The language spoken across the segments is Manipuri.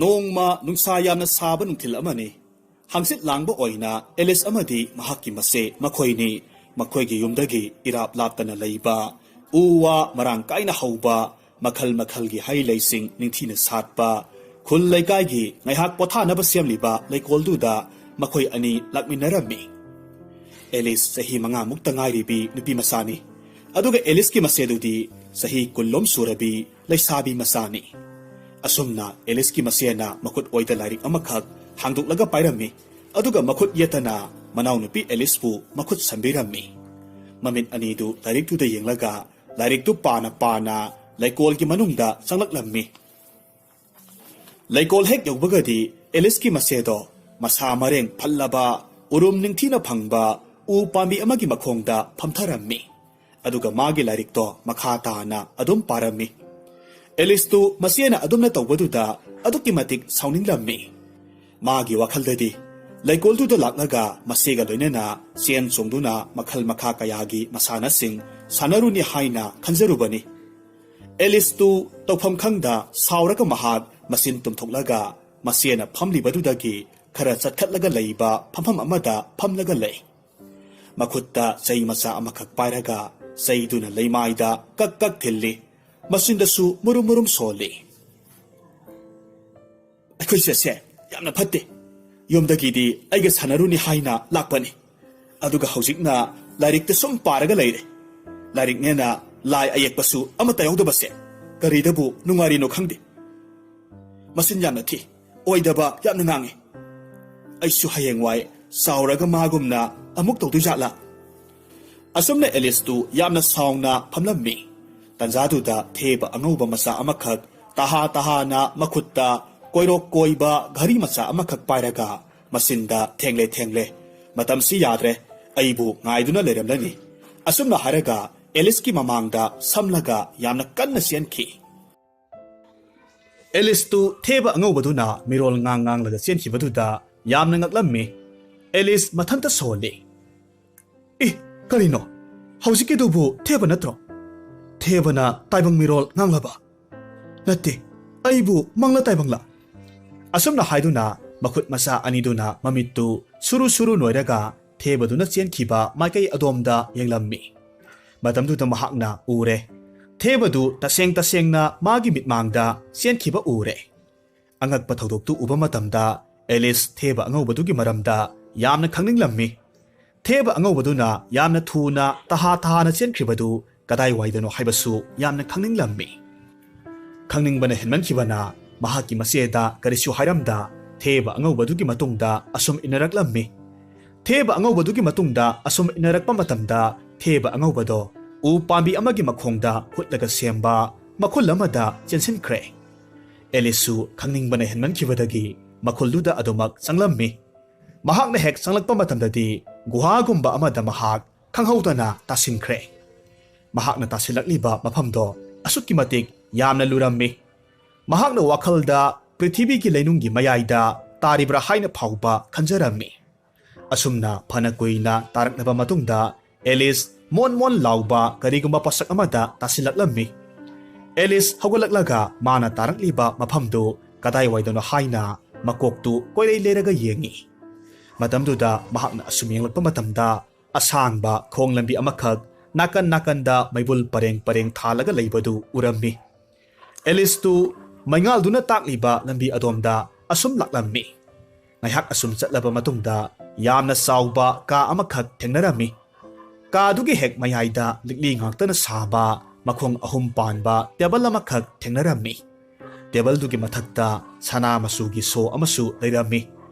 ꯅꯣꯡꯃ ꯅꯨꯡꯁꯥ ꯌꯥꯝꯅ ꯁꯥꯕ ꯅꯨꯡꯊꯤꯜ ꯑꯃꯅꯤ ꯍꯪꯆꯤꯠ ꯂꯥꯡꯕ ꯑꯣꯏꯅ ꯑꯦꯂꯤꯁ ꯑꯃꯗꯤ ꯃꯍꯥꯛꯀꯤ ꯃꯆꯦ ꯃꯈꯣꯏꯅꯤ ꯃꯈꯣꯏꯒꯤ ꯌꯨꯝꯗꯒꯤ ꯏꯔꯥꯞ ꯂꯥꯞꯇꯅ ꯂꯩꯕ ꯎ ꯋꯥ ꯃꯔꯥꯡ ꯀꯥꯏꯅ ꯍꯧꯕ ꯃꯈꯜ ꯃꯈꯜꯒꯤ ꯍꯩ ꯂꯩꯁꯤꯡ ꯅꯤꯡꯊꯤꯅ ꯁꯥꯠꯄ ꯈꯨꯜ ꯂꯩꯀꯥꯏꯒꯤ ꯉꯥꯏꯍꯥꯛ ꯄꯣꯊꯥꯅꯕ ꯁꯦꯝꯂꯤꯕ ꯂꯩꯀꯣꯜꯗꯨꯗ ꯃꯈꯣꯏ ꯑꯅꯤ ꯂꯥꯛꯃꯤꯟꯅꯔꯝꯃꯤ꯫ ꯑꯦꯂꯤꯁ ꯆꯍꯤ 5ꯃꯨꯛꯇ ꯉꯥꯏꯔꯤꯕꯤ ꯅꯨꯄꯤ ꯃꯆꯥꯅꯤ, ꯑꯗꯨꯒ ꯑꯦꯂꯤꯁꯀꯤ ꯃꯆꯦꯗꯨꯗꯤ ꯆꯍꯤ 10 ꯁꯨꯔꯕꯤ ꯂꯩꯁꯥꯕꯤ ꯃꯆꯥꯅꯤ꯫ ꯑꯁꯨꯝꯅ ꯑꯦꯂꯤꯁꯀꯤ ꯃꯆꯦꯅ ꯃꯈꯨꯠ ꯑꯣꯏꯗ ꯂꯥꯏꯔꯤꯛ ꯑꯃꯈꯛ ꯍꯥꯡꯗꯣꯛꯂꯒ ꯄꯥꯏꯔꯝꯃꯤ, ꯑꯗꯨꯒ ꯃꯈꯨꯠ ꯌꯦꯠꯇꯅ ꯃꯅꯥꯎꯅꯨꯄꯤ ꯑꯦꯂꯤꯁꯄꯨ ꯃꯈꯨꯠ ꯁꯝꯕꯤꯔꯝꯃꯤ꯫ ꯃꯃꯤꯠ ꯑꯅꯤꯗꯨ ꯂꯥꯏꯔꯤꯛꯇꯨꯗ ꯌꯦꯡꯂꯒ ꯂꯥꯏꯔꯤꯛꯇꯨ ꯄꯥꯅ ꯄꯥꯅ ꯂꯩꯀꯣꯜꯒꯤ ꯃꯅꯨꯡꯗ ꯆꯪꯂꯛꯂꯝꯃꯤ꯫ ꯂꯩꯀꯣꯜ ꯍꯦꯛ ꯌꯧꯕꯒꯗꯤ ꯑꯦꯂꯤꯁꯀꯤ ꯃꯆꯦꯗꯣ ꯃꯁꯥ ꯃꯔꯦꯡ ꯐꯜꯂꯕ ꯎꯔꯨꯝ ꯅꯤꯡꯊꯤꯅ ꯐꯪꯕ ꯎ ꯄꯥꯝꯕꯤ ꯑꯃꯒꯤ ꯃꯈꯣꯡꯗ ꯐꯝꯊꯔꯝꯃꯤ, ꯑꯗꯨꯒ ꯃꯥꯒꯤ ꯂꯥꯏꯔꯤꯛꯇꯣ ꯃꯈꯥ ꯇꯥꯅ ꯑꯗꯨꯝ ꯄꯥꯔꯝꯃꯤ꯫ ꯑꯦꯂꯤꯁꯇꯨ ꯃꯆꯦꯅ ꯑꯗꯨꯝꯅ ꯇꯧꯕꯗꯨꯗ ꯑꯗꯨꯛꯀꯤ ꯃꯇꯤꯛ ꯁꯥꯎꯅꯤꯡꯂꯝꯃꯤ꯫ ꯃꯥꯒꯤ ꯋꯥꯈꯜꯗꯗꯤ ꯂꯩꯀꯣꯜꯗꯨꯗ ꯂꯥꯛꯂꯒ ꯃꯆꯦꯒ ꯂꯣꯏꯅꯅ ꯆꯦꯟ ꯆꯣꯡꯗꯨꯅ ꯃꯈꯜ ꯃꯈꯥ ꯀꯌꯥꯒꯤ ꯃꯁꯥꯟꯅꯁꯤꯡ ꯁꯥꯟꯅꯔꯨꯅꯤ ꯍꯥꯏꯅ ꯈꯟꯖꯔꯨꯕꯅꯤ꯫ ꯑꯦꯂꯤꯁꯇꯨ ꯇꯧꯐꯝ ꯈꯪꯗ ꯁꯥꯎꯔꯒ ꯃꯍꯥꯛ ꯃꯆꯤꯟ ꯇꯨꯝꯊꯣꯛꯂꯒ ꯃꯆꯦꯅ ꯐꯝꯂꯤꯕꯗꯨꯗꯒꯤ ꯈꯔ ꯆꯠꯈꯠꯂꯒ ꯂꯩꯕ ꯐꯝꯐꯝ ꯑꯃꯗ ꯐꯝꯂꯒ ꯂꯩ꯫ ꯃꯈꯨꯠꯇ ꯆꯩ ꯃꯆꯥ ꯑꯃꯈꯛ ꯄꯥꯏꯔꯒ ꯆꯩꯗꯨꯅ ꯂꯩꯃꯥꯏꯗ ꯀꯛ ꯀꯛ ꯊꯤꯜꯂꯤ, ꯃꯆꯤꯟꯗꯁꯨ ꯃꯨꯔꯨꯝ ꯃꯨꯔꯨꯝ ꯁꯣꯜꯂꯤ꯫ ꯑꯩꯈꯣꯏ ꯆꯦꯁꯦ ꯌꯥꯝꯅ ꯐꯠꯇꯦ, ꯌꯨꯝꯗꯒꯤꯗꯤ ꯑꯩꯒ ꯁꯥꯟꯅꯔꯨꯅꯤ ꯍꯥꯏꯅ ꯂꯥꯛꯄꯅꯤ, ꯑꯗꯨꯒ ꯍꯧꯖꯤꯛꯅ ꯂꯥꯏꯔꯤꯛꯇ ꯁꯨꯝ ꯄꯥꯔꯒ ꯂꯩꯔꯦ꯫ ꯂꯥꯏꯔꯤꯛꯅꯦꯅ ꯂꯥꯏ ꯑꯌꯦꯛꯄꯁꯨ ꯑꯃꯠꯇ ꯌꯥꯎꯗꯕꯁꯦ ꯀꯔꯤꯗꯕꯨ ꯅꯨꯡꯉꯥꯏꯔꯤꯅꯣ ꯈꯪꯗꯦ꯫ ꯃꯆꯤꯟ ꯌꯥꯝꯅ ꯊꯤ, ꯑꯣꯏꯗꯕ ꯌꯥꯝꯅ ꯉꯥꯡꯉꯤ꯫ ꯑꯩꯁꯨ ꯍꯌꯦꯡꯋꯥꯏ ꯆꯥꯎꯔꯒ ꯃꯥꯒꯨꯝꯅ ꯑꯃꯨꯛ ꯇꯧꯗꯣꯏꯖꯥꯠꯂꯥ? ꯑꯁꯨꯝꯅ ꯑꯦꯂꯤꯁꯇꯨ ꯌꯥꯝꯅ ꯁꯥꯎꯅ ꯐꯝꯂꯝꯃꯤ꯫ ꯇꯟꯖꯥꯗꯨꯗ ꯊꯦꯕ ꯑꯉꯧꯕ ꯃꯆꯥ ꯑꯃꯈꯛ ꯇꯍꯥ ꯇꯍꯥꯅ ꯃꯈꯨꯠꯇ ꯀꯣꯏꯔꯣꯛ ꯀꯣꯏꯕ ꯘꯔꯤ ꯃꯆꯥ ꯑꯃꯈꯛ ꯄꯥꯏꯔꯒ ꯃꯆꯤꯟꯗ ꯊꯦꯡꯂꯦ ꯊꯦꯡꯂꯦ, ꯃꯇꯝꯁꯤ ꯌꯥꯗ꯭ꯔꯦ, ꯑꯩꯕꯨ ꯉꯥꯏꯗꯨꯅ ꯂꯩꯔꯝꯂꯅꯤ꯫ ꯑꯁꯨꯝꯅ ꯍꯥꯏꯔꯒ ꯑꯦꯂꯤꯁꯀꯤ ꯃꯃꯥꯡꯗ ꯁꯝꯂꯒ ꯌꯥꯝꯅ ꯀꯟꯅ ꯆꯦꯟꯈꯤ꯫ ꯑꯦꯂꯤꯁꯇꯨ ꯊꯦꯕ ꯑꯉꯧꯕꯗꯨꯅ ꯃꯤꯔꯣꯜ ꯉꯥꯡꯂꯒ ꯆꯦꯟꯈꯤꯕꯗꯨꯗ ꯌꯥꯝꯅ ꯉꯛꯂꯝꯃꯤ꯫ ꯑꯦꯂꯤꯁ ꯃꯊꯟꯇ ꯁꯣꯜꯂꯤ꯫ ꯀꯔꯤꯅꯣ ꯍꯧꯖꯤꯛꯀꯤꯗꯨꯕꯨ ꯊꯦꯕ ꯅꯠꯇ꯭ꯔꯣ? ꯊꯦꯕꯅ ꯇꯥꯏꯕꯪ ꯃꯤꯔꯣꯜ ꯉꯥꯡꯂꯕ? ꯅꯠꯇꯦ, ꯑꯩꯕꯨ ꯃꯪꯂ ꯇꯥꯏꯕꯪꯂ? ꯑꯁꯨꯝꯅ ꯍꯥꯏꯗꯨꯅ ꯃꯈꯨꯠ ꯃꯆꯥ ꯑꯅꯤꯗꯨꯅ ꯃꯃꯤꯠꯇꯨ ꯁꯨꯔꯨ ꯁꯨꯔꯨ ꯅꯣꯏꯔꯒ ꯊꯦꯕꯗꯨꯅ ꯆꯦꯟꯈꯤꯕ ꯃꯥꯏꯀꯩ ꯑꯗꯣꯝꯗ ꯌꯦꯡꯂꯝꯃꯤ꯫ ꯃꯇꯝꯗꯨꯗ ꯃꯍꯥꯛꯅ ꯎꯔꯦ, ꯊꯦꯕꯗꯨ ꯇꯁꯦꯡ ꯇꯁꯦꯡꯅ ꯃꯥꯒꯤ ꯃꯤꯠꯃꯥꯡꯗ ꯆꯦꯟꯈꯤꯕ ꯎꯔꯦ꯫ ꯑꯉꯛꯄ ꯊꯧꯗꯣꯛꯇꯨ ꯎꯕ ꯃꯇꯝꯗ ꯑꯦꯂꯤꯁ ꯊꯦꯕ ꯑꯉꯧꯕꯗꯨꯒꯤ ꯃꯔꯝꯗ ꯌꯥꯝꯅ ꯈꯪꯅꯤꯡꯂꯝꯃꯤ꯫ ꯊꯦꯕ ꯑꯉꯧꯕꯗꯨꯅ ꯌꯥꯝꯅ ꯊꯨꯅ ꯇꯍꯥ ꯇꯍꯥꯅ ꯆꯦꯟꯈꯤꯕꯗꯨ ꯀꯗꯥꯏꯋꯥꯏꯗꯅꯣ ꯍꯥꯏꯕꯁꯨ ꯌꯥꯝꯅ ꯈꯪꯅꯤꯡꯂꯝꯃꯤ꯫ ꯈꯪꯅꯤꯡꯕꯅ ꯍꯦꯟꯃꯟꯈꯤꯕꯅ ꯃꯍꯥꯛꯀꯤ ꯃꯆꯦꯗ ꯀꯔꯤꯁꯨ ꯍꯥꯏꯔꯝꯗ ꯊꯦꯕ ꯑꯉꯧꯕꯗꯨꯒꯤ ꯃꯇꯨꯡꯗ ꯑꯁꯨꯝ ꯏꯟꯅꯔꯛꯂꯝꯃꯤ꯫ ꯊꯦꯕ ꯑꯉꯧꯕꯗꯨꯒꯤ ꯃꯇꯨꯡꯗ ꯑꯁꯨꯝ ꯏꯟꯅꯔꯛꯄ ꯃꯇꯝꯗ ꯊꯦꯕ ꯑꯉꯧꯕꯗꯣ ꯎ ꯄꯥꯝꯕꯤ ꯑꯃꯒꯤ ꯃꯈꯣꯡꯗ ꯍꯨꯠꯂꯒ ꯁꯦꯝꯕ ꯃꯈꯨꯜ ꯑꯃꯗ ꯆꯦꯟꯁꯤꯟꯈ꯭ꯔꯦ꯫ ꯑꯦꯂꯤꯁꯁꯨ ꯈꯪꯅꯤꯡꯕꯅ ꯍꯦꯟꯃꯟꯈꯤꯕꯗꯒꯤ ꯃꯈꯨꯜꯗꯨꯗ ꯑꯗꯨꯃꯛ ꯆꯪꯂꯝꯃꯤ꯫ ꯃꯍꯥꯛꯅ ꯍꯦꯛ ꯆꯪꯂꯛꯄ ꯃꯇꯝꯗꯗꯤ ꯒꯨꯍꯥꯒꯨꯝꯕ ꯑꯃꯗ ꯃꯍꯥꯛ ꯈꯪꯍꯧꯗꯅ ꯇꯥꯁꯤꯟꯈ꯭ꯔꯦ꯫ ꯃꯍꯥꯛꯅ ꯇꯥꯁꯤꯜꯂꯛꯂꯤꯕ ꯃꯐꯝꯗꯣ ꯑꯁꯨꯛꯀꯤ ꯃꯇꯤꯛ ꯌꯥꯝꯅ ꯂꯨꯔꯝꯃꯤ꯫ ꯃꯍꯥꯛꯅ ꯋꯥꯈꯜꯗ ꯄ꯭ꯔꯤꯊꯤꯕꯤꯒꯤ ꯂꯩꯅꯨꯡꯒꯤ ꯃꯌꯥꯏꯗ ꯇꯥꯔꯤꯕ꯭ꯔꯥ ꯍꯥꯏꯅ ꯐꯥꯎꯕ ꯈꯟꯖꯔꯝꯃꯤ꯫ ꯑꯁꯨꯝꯅ ꯐꯅ ꯀꯨꯏꯅ ꯇꯥꯔꯛꯂꯕ ꯃꯇꯨꯡꯗ ꯑꯦꯂꯤꯁ ꯃꯣꯟ ꯃꯣꯟ ꯂꯥꯎꯕ ꯀꯔꯤꯒꯨꯝꯕ ꯄꯣꯠꯁꯛ ꯑꯃꯗ ꯇꯥꯁꯤꯜꯂꯛꯂꯝꯃꯤ꯫ ꯑꯦꯂꯤꯁ ꯍꯧꯒꯠꯂꯛꯂꯒ ꯃꯥꯅ ꯇꯥꯔꯛꯂꯤꯕ ꯃꯐꯝꯗꯨ ꯀꯗꯥꯏꯋꯥꯏꯗꯅꯣ ꯍꯥꯏꯅ ꯃꯀꯣꯛꯇꯨ ꯀꯣꯏꯂꯩ ꯂꯩꯔꯒ ꯌꯦꯡꯉꯤ꯫ ꯃꯇꯝꯗꯨꯗ ꯃꯍꯥꯛꯅ ꯑꯁꯨꯝ ꯌꯦꯡꯂꯛꯄ ꯃꯇꯝꯗ ꯑꯁꯥꯡꯕ ꯈꯣꯡ ꯂꯝꯕꯤ ꯑꯃꯈꯛ ꯅꯥꯀꯟ ꯅꯥꯀꯟꯗ ꯃꯩꯕꯨꯜ ꯄꯔꯦꯡ ꯄꯔꯦꯡ ꯊꯥꯜꯂꯒ ꯂꯩꯕꯗꯨ ꯎꯔꯝꯃꯤ꯫ ꯑꯦꯂꯤꯁꯇꯨ ꯃꯩꯉꯥꯜꯗꯨꯅ ꯇꯥꯛꯂꯤꯕ ꯂꯝꯕꯤ ꯑꯗꯣꯝꯗ ꯑꯁꯨꯝ ꯂꯥꯛꯂꯝꯃꯤ꯫ ꯉꯥꯏꯍꯥꯛ ꯑꯁꯨꯝ ꯆꯠꯂꯕ ꯃꯇꯨꯡꯗ ꯌꯥꯝꯅ ꯆꯥꯎꯕ ꯀꯥ ꯑꯃꯈꯛ ꯊꯦꯡꯅꯔꯝꯃꯤ꯫ ꯀꯥꯗꯨꯒꯤ ꯍꯦꯛ ꯃꯌꯥꯏꯗ ꯂꯤꯛꯂꯤ ꯉꯥꯛꯇꯅꯁꯥꯕ ꯃꯈꯣꯡ 3 ꯄꯥꯟꯕ ꯇꯦꯕꯜ ꯑꯃꯈꯛ ꯊꯦꯡꯅꯔꯝꯃꯤ꯫ ꯇꯦꯕꯜꯗꯨꯒꯤ ꯃꯊꯛꯇ ꯁꯅꯥ ꯃꯆꯨꯒꯤ ꯁꯣ ꯑꯃꯁꯨ ꯂꯩꯔꯝꯃꯤ,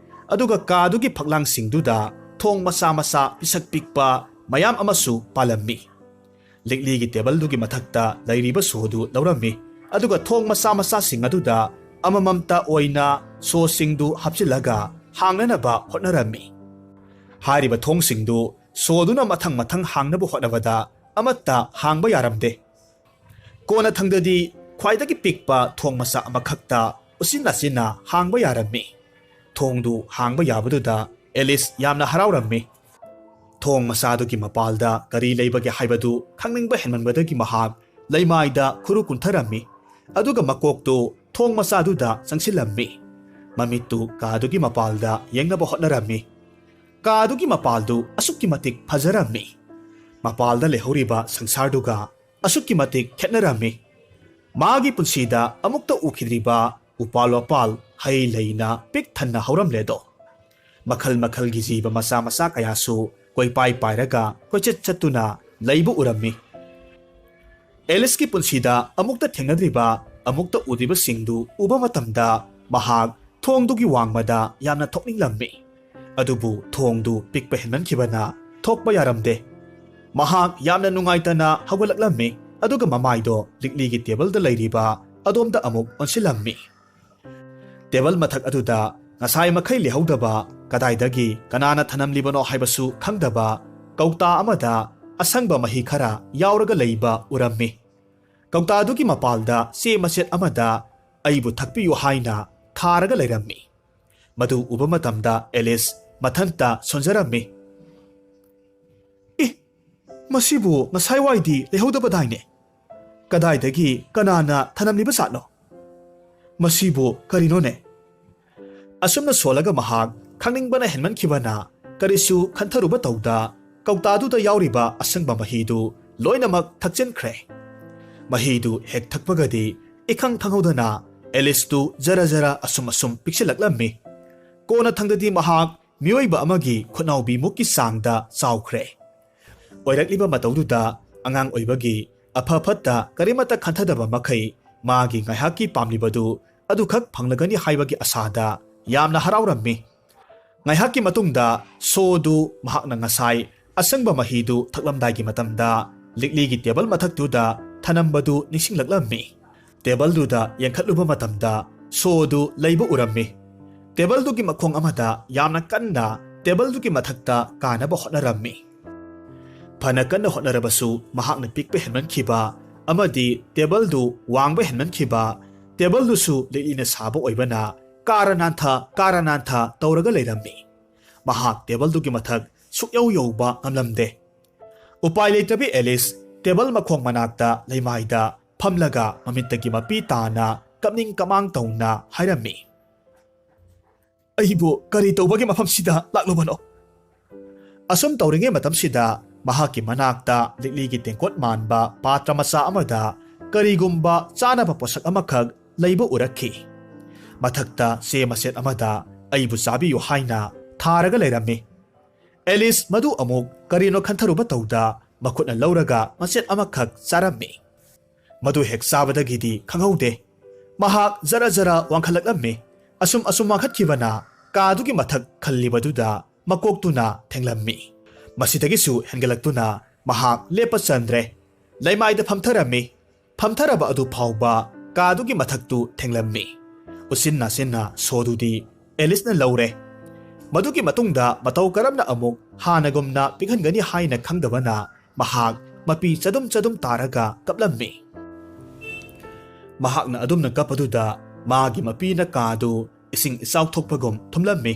ꯑꯗꯨꯒ ꯀꯥꯗꯨꯒꯤ ꯐꯛꯂꯥꯡꯁꯤꯡꯗꯨꯗ ꯊꯣꯡ ꯃꯆꯥ ꯃꯆꯥ ꯄꯤꯁꯛ ꯄꯤꯛꯄ ꯃꯌꯥꯝ ꯑꯃꯁꯨ ꯄꯥꯜꯂꯝꯃꯤ꯫ ꯂꯤꯛꯂꯤꯒꯤ ꯇꯦꯕꯜꯗꯨꯒꯤ ꯃꯊꯛꯇ ꯂꯩꯔꯤꯕ ꯁꯣꯗꯨ ꯂꯧꯔꯝꯃꯤ, ꯑꯗꯨꯒ ꯊꯣꯡ ꯃꯆꯥ ꯃꯆꯥꯁꯤꯡ ꯑꯗꯨꯗ ꯑꯃꯃꯝꯇ ꯑꯣꯏꯅ ꯁꯣꯁꯤꯡꯗꯨ ꯍꯥꯞꯆꯤꯜꯂꯒ ꯍꯥꯡꯅꯅꯕ ꯍꯣꯠꯅꯔꯝꯃꯤ꯫ ꯍꯥꯏꯔꯤꯕ ꯊꯣꯡꯁꯤꯡꯗꯨ ꯁꯣꯗꯨꯅ ꯃꯊꯪ ꯃꯊꯪ ꯍꯥꯡꯅꯕ ꯍꯣꯠꯅꯕꯗ ꯑꯃꯠꯇ ꯍꯥꯡꯕ ꯌꯥꯔꯝꯗꯦ꯫ ꯀꯣꯟꯅꯊꯪꯗꯗꯤ ꯈ꯭ꯋꯥꯏꯗꯒꯤ ꯄꯤꯛꯄ ꯊꯣꯡ ꯃꯆꯥ ꯑꯃꯈꯛꯇ ꯎꯆꯤꯟ ꯅꯥꯆꯤꯟꯅ ꯍꯥꯡꯕ ꯌꯥꯔꯝꯃꯤ꯫ ꯊꯣꯡꯗꯨ ꯍꯥꯡꯕ ꯌꯥꯕꯗꯨꯗ ꯑꯦꯂꯤꯁ ꯌꯥꯝꯅ ꯍꯔꯥꯎꯔꯝꯃꯤ꯫ ꯊꯣꯡ ꯃꯆꯥꯗꯨꯒꯤ ꯃꯄꯥꯜꯗ ꯀꯔꯤ ꯂꯩꯕꯒꯦ ꯍꯥꯏꯕꯗꯨ ꯈꯪꯅꯤꯡꯕ ꯍꯦꯟꯃꯟꯕꯗꯒꯤ ꯃꯍꯥꯛ ꯂꯩꯃꯥꯏꯗ ꯈꯨꯔꯨ ꯀꯨꯟꯊꯔꯝꯃꯤ, ꯑꯗꯨꯒ ꯃꯀꯣꯛꯇꯨ ꯊꯣꯡ ꯃꯆꯥꯗꯨꯗ ꯆꯪꯁꯤꯜꯂꯝꯃꯤ꯫ ꯃꯃꯤꯠꯇꯨ ꯀꯥꯗꯨꯒꯤ ꯃꯄꯥꯜꯗ ꯌꯦꯡꯅꯕ ꯍꯣꯠꯅꯔꯝꯃꯤ꯫ ꯀꯥꯗꯨꯒꯤ ꯃꯄꯥꯜꯗꯨ ꯑꯁꯨꯛꯀꯤ ꯃꯇꯤꯛ ꯐꯖꯔꯝꯃꯤ꯫ ꯃꯄꯥꯜꯗ ꯂꯩꯍꯧꯔꯤꯕ ꯁꯪꯁꯥꯔꯗꯨꯒ ꯑꯁꯨꯛꯀꯤ ꯃꯇꯤꯛ ꯈꯦꯠꯅꯔꯝꯃꯤ꯫ ꯃꯥꯒꯤ ꯄꯨꯟꯁꯤꯗ ꯑꯃꯨꯛꯇ ꯎꯈꯤꯗ꯭ꯔꯤꯕ ꯎꯄꯥꯜ ꯋꯥꯄꯥꯜ ꯍꯩ ꯂꯩꯅ ꯄꯤꯛ ꯊꯟꯅ ꯍꯧꯔꯝꯂꯦꯗꯣ꯫ ꯃꯈꯜ ꯃꯈꯜꯒꯤ ꯖꯤꯕ ꯃꯆꯥ ꯃꯆꯥ ꯀꯌꯥꯁꯨ ꯀꯣꯏꯄꯥꯏ ꯄꯥꯏꯔꯒ ꯀꯣꯏꯆꯠ ꯆꯠꯇꯨꯅ ꯂꯩꯕ ꯎꯔꯝꯃꯤ꯫ ꯑꯦꯂꯤꯁꯀꯤ ꯄꯨꯟꯁꯤꯗ ꯑꯃꯨꯛꯇ ꯊꯦꯡꯅꯗ꯭ꯔꯤꯕ ꯑꯃꯨꯛꯇ ꯎꯗ꯭ꯔꯤꯕꯁꯤꯡꯗꯨ ꯎꯕ ꯃꯇꯝꯗ ꯃꯍꯥꯛ ꯊꯣꯡꯗꯨꯒꯤ ꯋꯥꯡꯃꯗ ꯌꯥꯝꯅ ꯊꯣꯛꯅꯤꯡꯂꯝꯃꯤ꯫ ꯑꯗꯨꯕꯨ ꯊꯣꯡꯗꯨ ꯄꯤꯛꯄ ꯍꯦꯟꯃꯟꯈꯤꯕꯅ ꯊꯣꯛꯄ ꯌꯥꯔꯝꯗꯦ꯫ ꯃꯍꯥꯛ ꯌꯥꯝꯅ ꯅꯨꯡꯉꯥꯏꯇꯅ ꯍꯧꯒꯠꯂꯛꯂꯝꯃꯤ ꯑꯗꯨꯒ ꯃꯃꯥꯏꯗꯣ ꯂꯤꯛꯂꯤꯒꯤ ꯇꯦꯕꯜꯗ ꯂꯩꯔꯤꯕ ꯑꯗꯣꯝꯗ ꯑꯃꯨꯛ ꯑꯣꯟꯁꯤꯜꯂꯝꯃꯤ꯫ ꯇꯦꯕꯜ ꯃꯊꯛ ꯑꯗꯨꯗ ꯉꯁꯥꯏ ꯃꯈꯩ ꯂꯩꯍꯧꯗꯕ, ꯀꯗꯥꯏꯗꯒꯤ ꯀꯅꯥꯅ ꯊꯅꯝꯂꯤꯕꯅꯣ ꯍꯥꯏꯕꯁꯨ ꯈꯪꯗꯕ ꯀꯧꯇꯥ ꯑꯃꯗ ꯑꯁꯪꯕ ꯃꯍꯤ ꯈꯔ ꯌꯥꯎꯔꯒ ꯂꯩꯕ ꯎꯔꯝꯃꯤ꯫ ꯀꯧꯇꯥꯗꯨꯒꯤ ꯃꯄꯥꯜꯗ ꯆꯦ ꯃꯆꯦꯠ ꯑꯃꯗ "ꯑꯩꯕꯨ ꯊꯛꯄꯤꯌꯨ" ꯍꯥꯏꯅ ꯊꯥꯔꯒ ꯂꯩꯔꯝꯃꯤ꯫ ꯃꯗꯨ ꯎꯕ ꯃꯇꯝꯗ ꯑꯦꯂꯤꯁ ꯃꯊꯟꯇ ꯁꯣꯟꯖꯔꯝꯃꯤ꯫ ꯃꯁꯤꯕꯨ ꯉꯁꯥꯏꯋꯥꯏꯗꯤ ꯂꯩꯍꯧꯗꯕꯗꯥꯏꯅꯦ? ꯀꯗꯥꯏꯗꯒꯤ ꯀꯅꯥꯅ ꯊꯅꯝꯂꯤꯕ ꯖꯥꯠꯅꯣ? ꯃꯁꯤꯕꯨ ꯀꯔꯤꯅꯣꯅꯦ? ꯑꯁꯨꯝꯅ ꯁꯣꯜꯂꯒ ꯃꯍꯥꯛ ꯈꯪꯅꯤꯡꯕꯅ ꯍꯦꯟꯃꯟꯈꯤꯕꯅ ꯀꯔꯤꯁꯨ ꯈꯟꯊꯔꯨꯕ ꯇꯧꯗ ꯀꯧꯇꯥꯗꯨꯗ ꯌꯥꯎꯔꯤꯕ ꯑꯁꯪꯕ ꯃꯍꯤꯗꯨ ꯂꯣꯏꯅꯃꯛ ꯊꯛꯆꯤꯟꯈ꯭ꯔꯦ꯫ ꯃꯍꯤꯗꯨ ꯍꯦꯛ ꯊꯛꯄꯒꯗꯤ ꯏꯈꯪ ꯈꯪꯍꯧꯗꯅ ꯑꯦꯂꯤꯁꯇꯨ ꯖꯔ ꯖꯔ ꯑꯁꯨꯝ ꯄꯤꯛꯁꯤꯜꯂꯛꯂꯝꯃꯤ꯫ ꯀꯣꯟꯅ ꯊꯪꯗꯗꯤ ꯃꯍꯥꯛ ꯃꯤꯑꯣꯏꯕ ꯑꯃꯒꯤ ꯈꯨꯠꯅꯥꯎꯕꯤꯃꯨꯛꯀꯤ ꯆꯥꯡꯗ ꯆꯥꯎꯈ꯭ꯔꯦ꯫ ꯑꯣꯏꯔꯛꯂꯤꯕ ꯃꯇꯧꯗꯨꯗ ꯑꯉꯥꯡ ꯑꯣꯏꯕꯒꯤ ꯑꯐ ꯐꯠꯇ ꯀꯔꯤꯃꯠꯇ ꯈꯟꯊꯗꯕ ꯃꯈꯩ ꯃꯥꯒꯤ ꯉꯥꯏꯍꯥꯛꯀꯤ ꯄꯥꯝꯂꯤꯕꯗꯨ ꯑꯗꯨꯈꯛ ꯐꯪꯂꯒꯅꯤ ꯍꯥꯏꯕꯒꯤ ꯑꯁꯥꯗ ꯌꯥꯝꯅ ꯍꯔꯥꯎꯔꯝꯃꯤ꯫ ꯉꯥꯏꯍꯥꯛꯀꯤ ꯃꯇꯨꯡꯗ ꯁꯣꯗꯨ ꯃꯍꯥꯛꯅ ꯉꯁꯥꯏ ꯑꯁꯪꯕ ꯃꯍꯤꯗꯨ ꯊꯛꯂꯝꯗꯥꯏꯒꯤ ꯃꯇꯝꯗ ꯂꯤꯛꯂꯤꯒꯤ ꯇꯦꯕꯜ ꯃꯊꯛꯇꯨꯗ ꯊꯅꯝꯕꯗꯨ ꯅꯤꯡꯁꯤꯡꯂꯛꯂꯝꯃꯤ꯫ ꯇꯦꯕꯜꯗꯨꯗ ꯌꯦꯡꯈꯠꯂꯨꯕ ꯃꯇꯝꯗ ꯁꯣꯗꯨ ꯂꯩꯕ ꯎꯔꯝꯃꯤ꯫ ꯇꯦꯕꯜꯗꯨꯒꯤ ꯃꯈꯣꯡ ꯑꯃꯗ ꯌꯥꯝꯅ ꯀꯟꯅ ꯇꯦꯕꯜꯗꯨꯒꯤ ꯃꯊꯛꯇ ꯀꯥꯅꯕ ꯍꯣꯠꯅꯔꯝꯃꯤ꯫ ꯐꯅ ꯀꯟꯅ ꯍꯣꯠꯅꯔꯕꯁꯨ ꯃꯍꯥꯛꯅ ꯄꯤꯛꯄ ꯍꯦꯟꯃꯟꯈꯤꯕ ꯑꯃꯗꯤ ꯇꯦꯕꯜꯗꯨ ꯋꯥꯡꯕ ꯍꯦꯟꯃꯟꯈꯤꯕ, ꯇꯦꯕꯜꯗꯨꯁꯨ ꯂꯤꯛꯂꯤꯅ ꯁꯥꯕ ꯑꯣꯏꯕꯅ ꯀꯥꯔ ꯅꯥꯟꯊ ꯇꯧꯔꯒ ꯂꯩꯔꯝꯃꯤ꯫ ꯃꯍꯥꯛ ꯇꯦꯕꯜꯗꯨꯒꯤ ꯃꯊꯛ ꯁꯨꯛꯌꯧ ꯌꯧꯕ ꯉꯝꯂꯝꯗꯦ꯫ ꯎꯄꯥꯏ ꯂꯩꯇꯕꯤ ꯑꯦꯂꯤꯁ ꯇꯦꯕꯜ ꯃꯈꯣꯡ ꯃꯅꯥꯛꯇ ꯂꯩꯃꯥꯏꯗ ꯐꯝꯂꯒ ꯃꯃꯤꯠꯇꯒꯤ ꯃꯄꯤ ꯇꯥꯅ ꯀꯞꯅꯤꯡ ꯀꯃꯥꯡ ꯇꯧꯅ ꯍꯥꯏꯔꯝꯃꯤ꯫ "ꯑꯩꯕꯨ ꯀꯔꯤ ꯇꯧꯕꯒꯤ ꯃꯐꯝꯁꯤꯗ ꯂꯥꯛꯂꯨꯕꯅꯣ?" ꯑꯁꯨꯝ ꯇꯧꯔꯤꯉꯩ ꯃꯇꯝꯁꯤꯗ ꯃꯍꯥꯛꯀꯤ ꯃꯅꯥꯛꯇ ꯂꯤꯛꯂꯤꯒꯤ ꯇꯦꯡꯀꯣꯠ ꯃꯥꯟꯕ ꯄꯥꯇ꯭ꯔ ꯃꯆꯥ ꯑꯃꯗ ꯀꯔꯤꯒꯨꯝꯕ ꯆꯥꯅꯕ ꯄꯣꯠꯁꯛ ꯑꯃꯈꯛ ꯂꯩꯕ ꯎꯔꯛꯈꯤ꯫ ꯃꯊꯛꯇ ꯆꯦ ꯃꯆꯦꯠ ꯑꯃꯗ "ꯑꯩꯕꯨ ꯆꯥꯕꯤꯌꯨ" ꯍꯥꯏꯅ ꯊꯥꯔꯒ ꯂꯩꯔꯝꯃꯤ꯫ ꯑꯦꯂꯤꯁ ꯃꯗꯨ ꯑꯃꯨꯛ ꯀꯔꯤꯅꯣ ꯈꯟꯊꯔꯨꯕ ꯇꯧꯗ ꯃꯈꯨꯠꯅ ꯂꯧꯔꯒ ꯃꯆꯦꯠ ꯑꯃꯈꯛ ꯆꯥꯔꯝꯃꯤ꯫ ꯃꯗꯨ ꯍꯦꯛ ꯆꯥꯕꯗꯒꯤꯗꯤ ꯈꯪꯍꯧꯗꯦ ꯃꯍꯥꯛ ꯖꯔ ꯖꯔ ꯋꯥꯡꯈꯠꯂꯛꯂꯝꯃꯤ꯫ ꯑꯁꯨꯝ ꯋꯥꯡꯈꯠꯈꯤꯕꯅ ꯀꯥꯗꯨꯒꯤ ꯃꯊꯛ ꯈꯜꯂꯤꯕꯗꯨꯗ ꯃꯀꯣꯛꯇꯨꯅ ꯊꯦꯡꯂꯝꯃꯤ꯫ ꯃꯁꯤꯗꯒꯤꯁꯨ ꯍꯦꯟꯒꯠꯂꯛꯇꯨꯅ ꯃꯍꯥꯛ ꯂꯦꯞꯄ ꯆꯟꯗ꯭ꯔꯦ꯫ ꯂꯩꯃꯥꯏꯗ ꯐꯝꯊꯔꯝꯃꯤ꯫ ꯐꯝꯊꯔꯕ ꯑꯗꯨ ꯐꯥꯎꯕ ꯀꯥꯗꯨꯒꯤ ꯃꯊꯛꯇꯨ ꯊꯦꯡꯂꯝꯃꯤ꯫ ꯎꯆꯤꯟ ꯅꯥꯆꯤꯟꯅ ꯁꯣꯗꯨꯗꯤ ꯑꯦꯂꯤꯁꯅ ꯂꯧꯔꯦ꯫ ꯃꯗꯨꯒꯤ ꯃꯇꯨꯡꯗ ꯃꯇꯧ ꯀꯔꯝꯅ ꯑꯃꯨꯛ ꯍꯥꯟꯅꯒꯨꯝꯅ ꯄꯤꯛꯍꯟꯒꯅꯤ ꯍꯥꯏꯅ ꯈꯪꯗꯕꯅ ꯃꯍꯥꯛ ꯃꯄꯤ ꯆꯗꯨꯝ ꯇꯥꯔꯒ ꯀꯞꯂꯝꯃꯤ꯫ ꯃꯍꯥꯛꯅ ꯑꯗꯨꯝꯅ ꯀꯞꯄꯗꯨꯗ ꯃꯥꯒꯤ ꯃꯄꯤꯅ ꯀꯥꯗꯨ ꯏꯁꯤꯡ ꯏꯆꯥꯎ ꯊꯣꯛꯄꯒꯨꯝ ꯊꯨꯝꯂꯝꯃꯤ꯫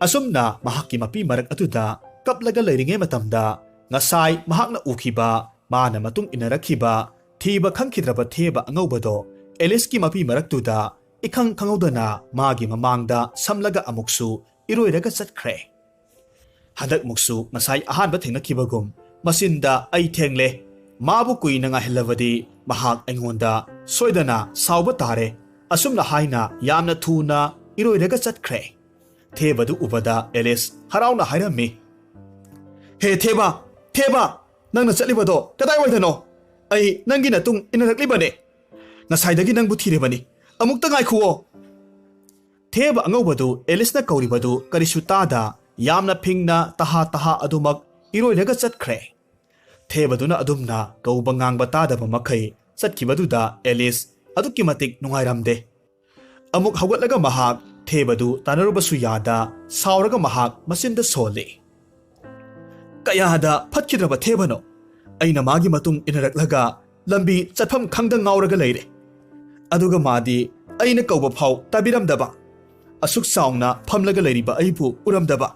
ꯑꯁꯨꯝꯅ ꯃꯍꯥꯛꯀꯤ ꯃꯄꯤ ꯃꯔꯛ ꯑꯗꯨꯗ ꯀꯞꯂꯒ ꯂꯩꯔꯤꯉꯩ ꯃꯇꯝꯗ ꯉꯁꯥꯏ ꯃꯍꯥꯛꯅ ꯎꯈꯤꯕ, ꯃꯥꯅ ꯃꯇꯨꯡ ꯏꯟꯅꯔꯛꯈꯤꯕ, ꯊꯤꯕ ꯈꯪꯈꯤꯗ꯭ꯔꯕ ꯊꯦꯕ ꯑꯉꯧꯕꯗꯣ ꯑꯦꯂꯤꯁꯀꯤ ꯃꯄꯤ ꯃꯔꯛꯇꯨꯗ ꯏꯈꯪ ꯈꯪꯍꯧꯗꯅ ꯃꯥꯒꯤ ꯃꯃꯥꯡꯗ ꯁꯝꯂꯒ ꯑꯃꯨꯛꯁꯨ ꯏꯔꯣꯏꯔꯒ ꯆꯠꯈ꯭ꯔꯦ꯫ ꯍꯟꯗꯛꯃꯨꯛꯁꯨ ꯉꯁꯥꯏ ꯑꯍꯥꯟꯕ ꯊꯦꯡꯅꯈꯤꯕꯒꯨꯝ ꯃꯆꯤꯟꯗ "ꯑꯩ ꯊꯦꯡꯂꯦ, ꯃꯥꯕꯨ ꯀꯨꯏꯅ ꯉꯥꯏꯍꯜꯂꯕꯗꯤ ꯃꯍꯥꯛ ꯑꯩꯉꯣꯟꯗ ꯁꯣꯏꯗꯅ ꯁꯥꯎꯕ ꯇꯥꯔꯦ" ꯑꯁꯨꯝꯅ ꯍꯥꯏꯅ ꯌꯥꯝꯅ ꯊꯨꯅ ꯏꯔꯣꯏꯔꯒ ꯆꯠꯈ꯭ꯔꯦ꯫ ꯊꯦꯕꯗꯨ ꯎꯕꯗ ꯑꯦꯂꯤꯁ ꯍꯔꯥꯎꯅ ꯍꯥꯏꯔꯝꯃꯤ, "ꯍꯦ ꯊꯦꯕ, ꯊꯦꯕ, ꯅꯪꯅ ꯆꯠꯂꯤꯕꯗꯣ ꯀꯗꯥꯏꯋꯥꯏꯗꯅꯣ? ꯑꯩ ꯅꯪꯒꯤ ꯃꯇꯨꯡ ꯏꯟꯅꯔꯛꯂꯤꯕꯅꯦ꯫ ꯉꯁꯥꯏꯗꯒꯤ ꯅꯪꯕꯨ ꯊꯤꯔꯤꯕꯅꯤ, ꯑꯃꯨꯛꯇ ꯉꯥꯏꯈꯨꯑꯣ." ꯊꯦꯕ ꯑꯉꯧꯕꯗꯨ ꯑꯦꯂꯤꯁꯅ ꯀꯧꯔꯤꯕꯗꯨ ꯀꯔꯤꯁꯨ तादा यामना फिंगना तहा अदुमक इरोइरगा चटख्रे। थेबदुना अदुमना कौबा ngang तादबा मखै चटखिबदुदा एलिस अदुक्कि मतिक नुंगाइरमदे। अमुक हौगतलगा महाक थेबदु तानरुबसु यादा सावरगा महाक मसिंदा सोले। कयादा फटखिद्रबा थेबनो अइना मागी मतुंग इनरक्लगा लंबी चटफम खंगदा ngawraga leire। अदुगा मादी अइना कौबा फाव ताबिरमदबा असुक साउना फमलगा लेरिबा अइबु उरमदबा।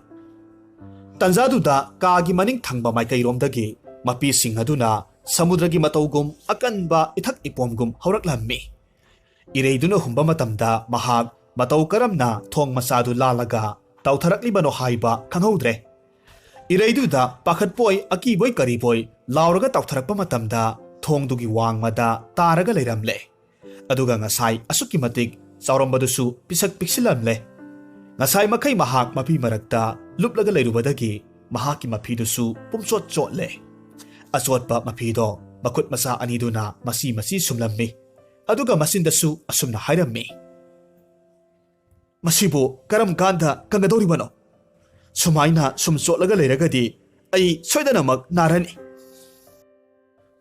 तंजादुदा कागी मनिंग थंगबा माइकैरोमदगी मपीसिंग अदुना समुद्रगी मतौगुम अकनबा इथक इपोमगुम हौरक्लम्मी। इरेदुना हुंबा मतमदा महाक ꯃꯇꯧ ꯀꯔꯝꯅ ꯊꯣꯡ ꯃꯆꯥꯗꯨ ꯂꯥꯜꯂꯒ ꯇꯧꯊꯔꯛꯂꯤꯕꯅꯣ ꯍꯥꯏꯕ ꯈꯪꯍꯧꯗ꯭ꯔꯦ꯫ ꯏꯔꯩꯗꯨꯗ ꯄꯥꯈꯠꯄꯣꯏ ꯑꯀꯤꯕꯣꯏ ꯀꯔꯤꯕꯣꯏ ꯂꯥꯎꯔꯒ ꯇꯧꯊꯔꯛꯄ ꯃꯇꯝꯗ ꯊꯣꯡꯗꯨꯒꯤ ꯋꯥꯡꯃꯗ ꯇꯥꯔꯒ ꯂꯩꯔꯝꯂꯦ꯫ ꯑꯗꯨꯒ ꯉꯁꯥꯏ ꯑꯁꯨꯛꯀꯤ ꯃꯇꯤꯛ ꯆꯥꯎꯔꯝꯕꯗꯨꯁꯨ ꯄꯤꯁꯛ ꯄꯤꯛꯁꯤꯜꯂꯝꯂꯦ꯫ ꯉꯁꯥꯏ ꯃꯈꯩ ꯃꯍꯥꯛ ꯃꯄꯤ ꯃꯔꯛꯇ ꯂꯨꯞꯂꯒ ꯂꯩꯔꯨꯕꯗꯒꯤ ꯃꯍꯥꯛꯀꯤ ꯃꯐꯤꯗꯨꯁꯨ ꯄꯨꯝꯆꯣꯠ ꯆꯣꯠꯂꯦ꯫ ꯑꯆꯣꯠꯄ ꯃꯐꯤꯗꯣ ꯃꯈꯨꯠ ꯃꯁꯥ ꯑꯅꯤꯗꯨꯅ ꯃꯆꯤ ꯁꯨꯝꯂꯝꯃꯤ꯫ ꯑꯗꯨꯒ ꯃꯆꯤꯟꯗꯁꯨ ꯑꯁꯨꯝꯅ ꯍꯥꯏꯔꯝꯃꯤ, "ꯃꯁꯤꯕꯨ ꯀꯔꯝ ꯀꯥꯟꯗ ꯀꯪꯒꯗꯧꯔꯤꯕꯅꯣ? ꯁꯨꯃꯥꯏꯅ ꯁꯨꯝ ꯆꯣꯠꯂꯒ ꯂꯩꯔꯒꯗꯤ ꯑꯩ ꯁꯣꯏꯗꯅꯃꯛ ꯅꯥꯔꯅꯤ."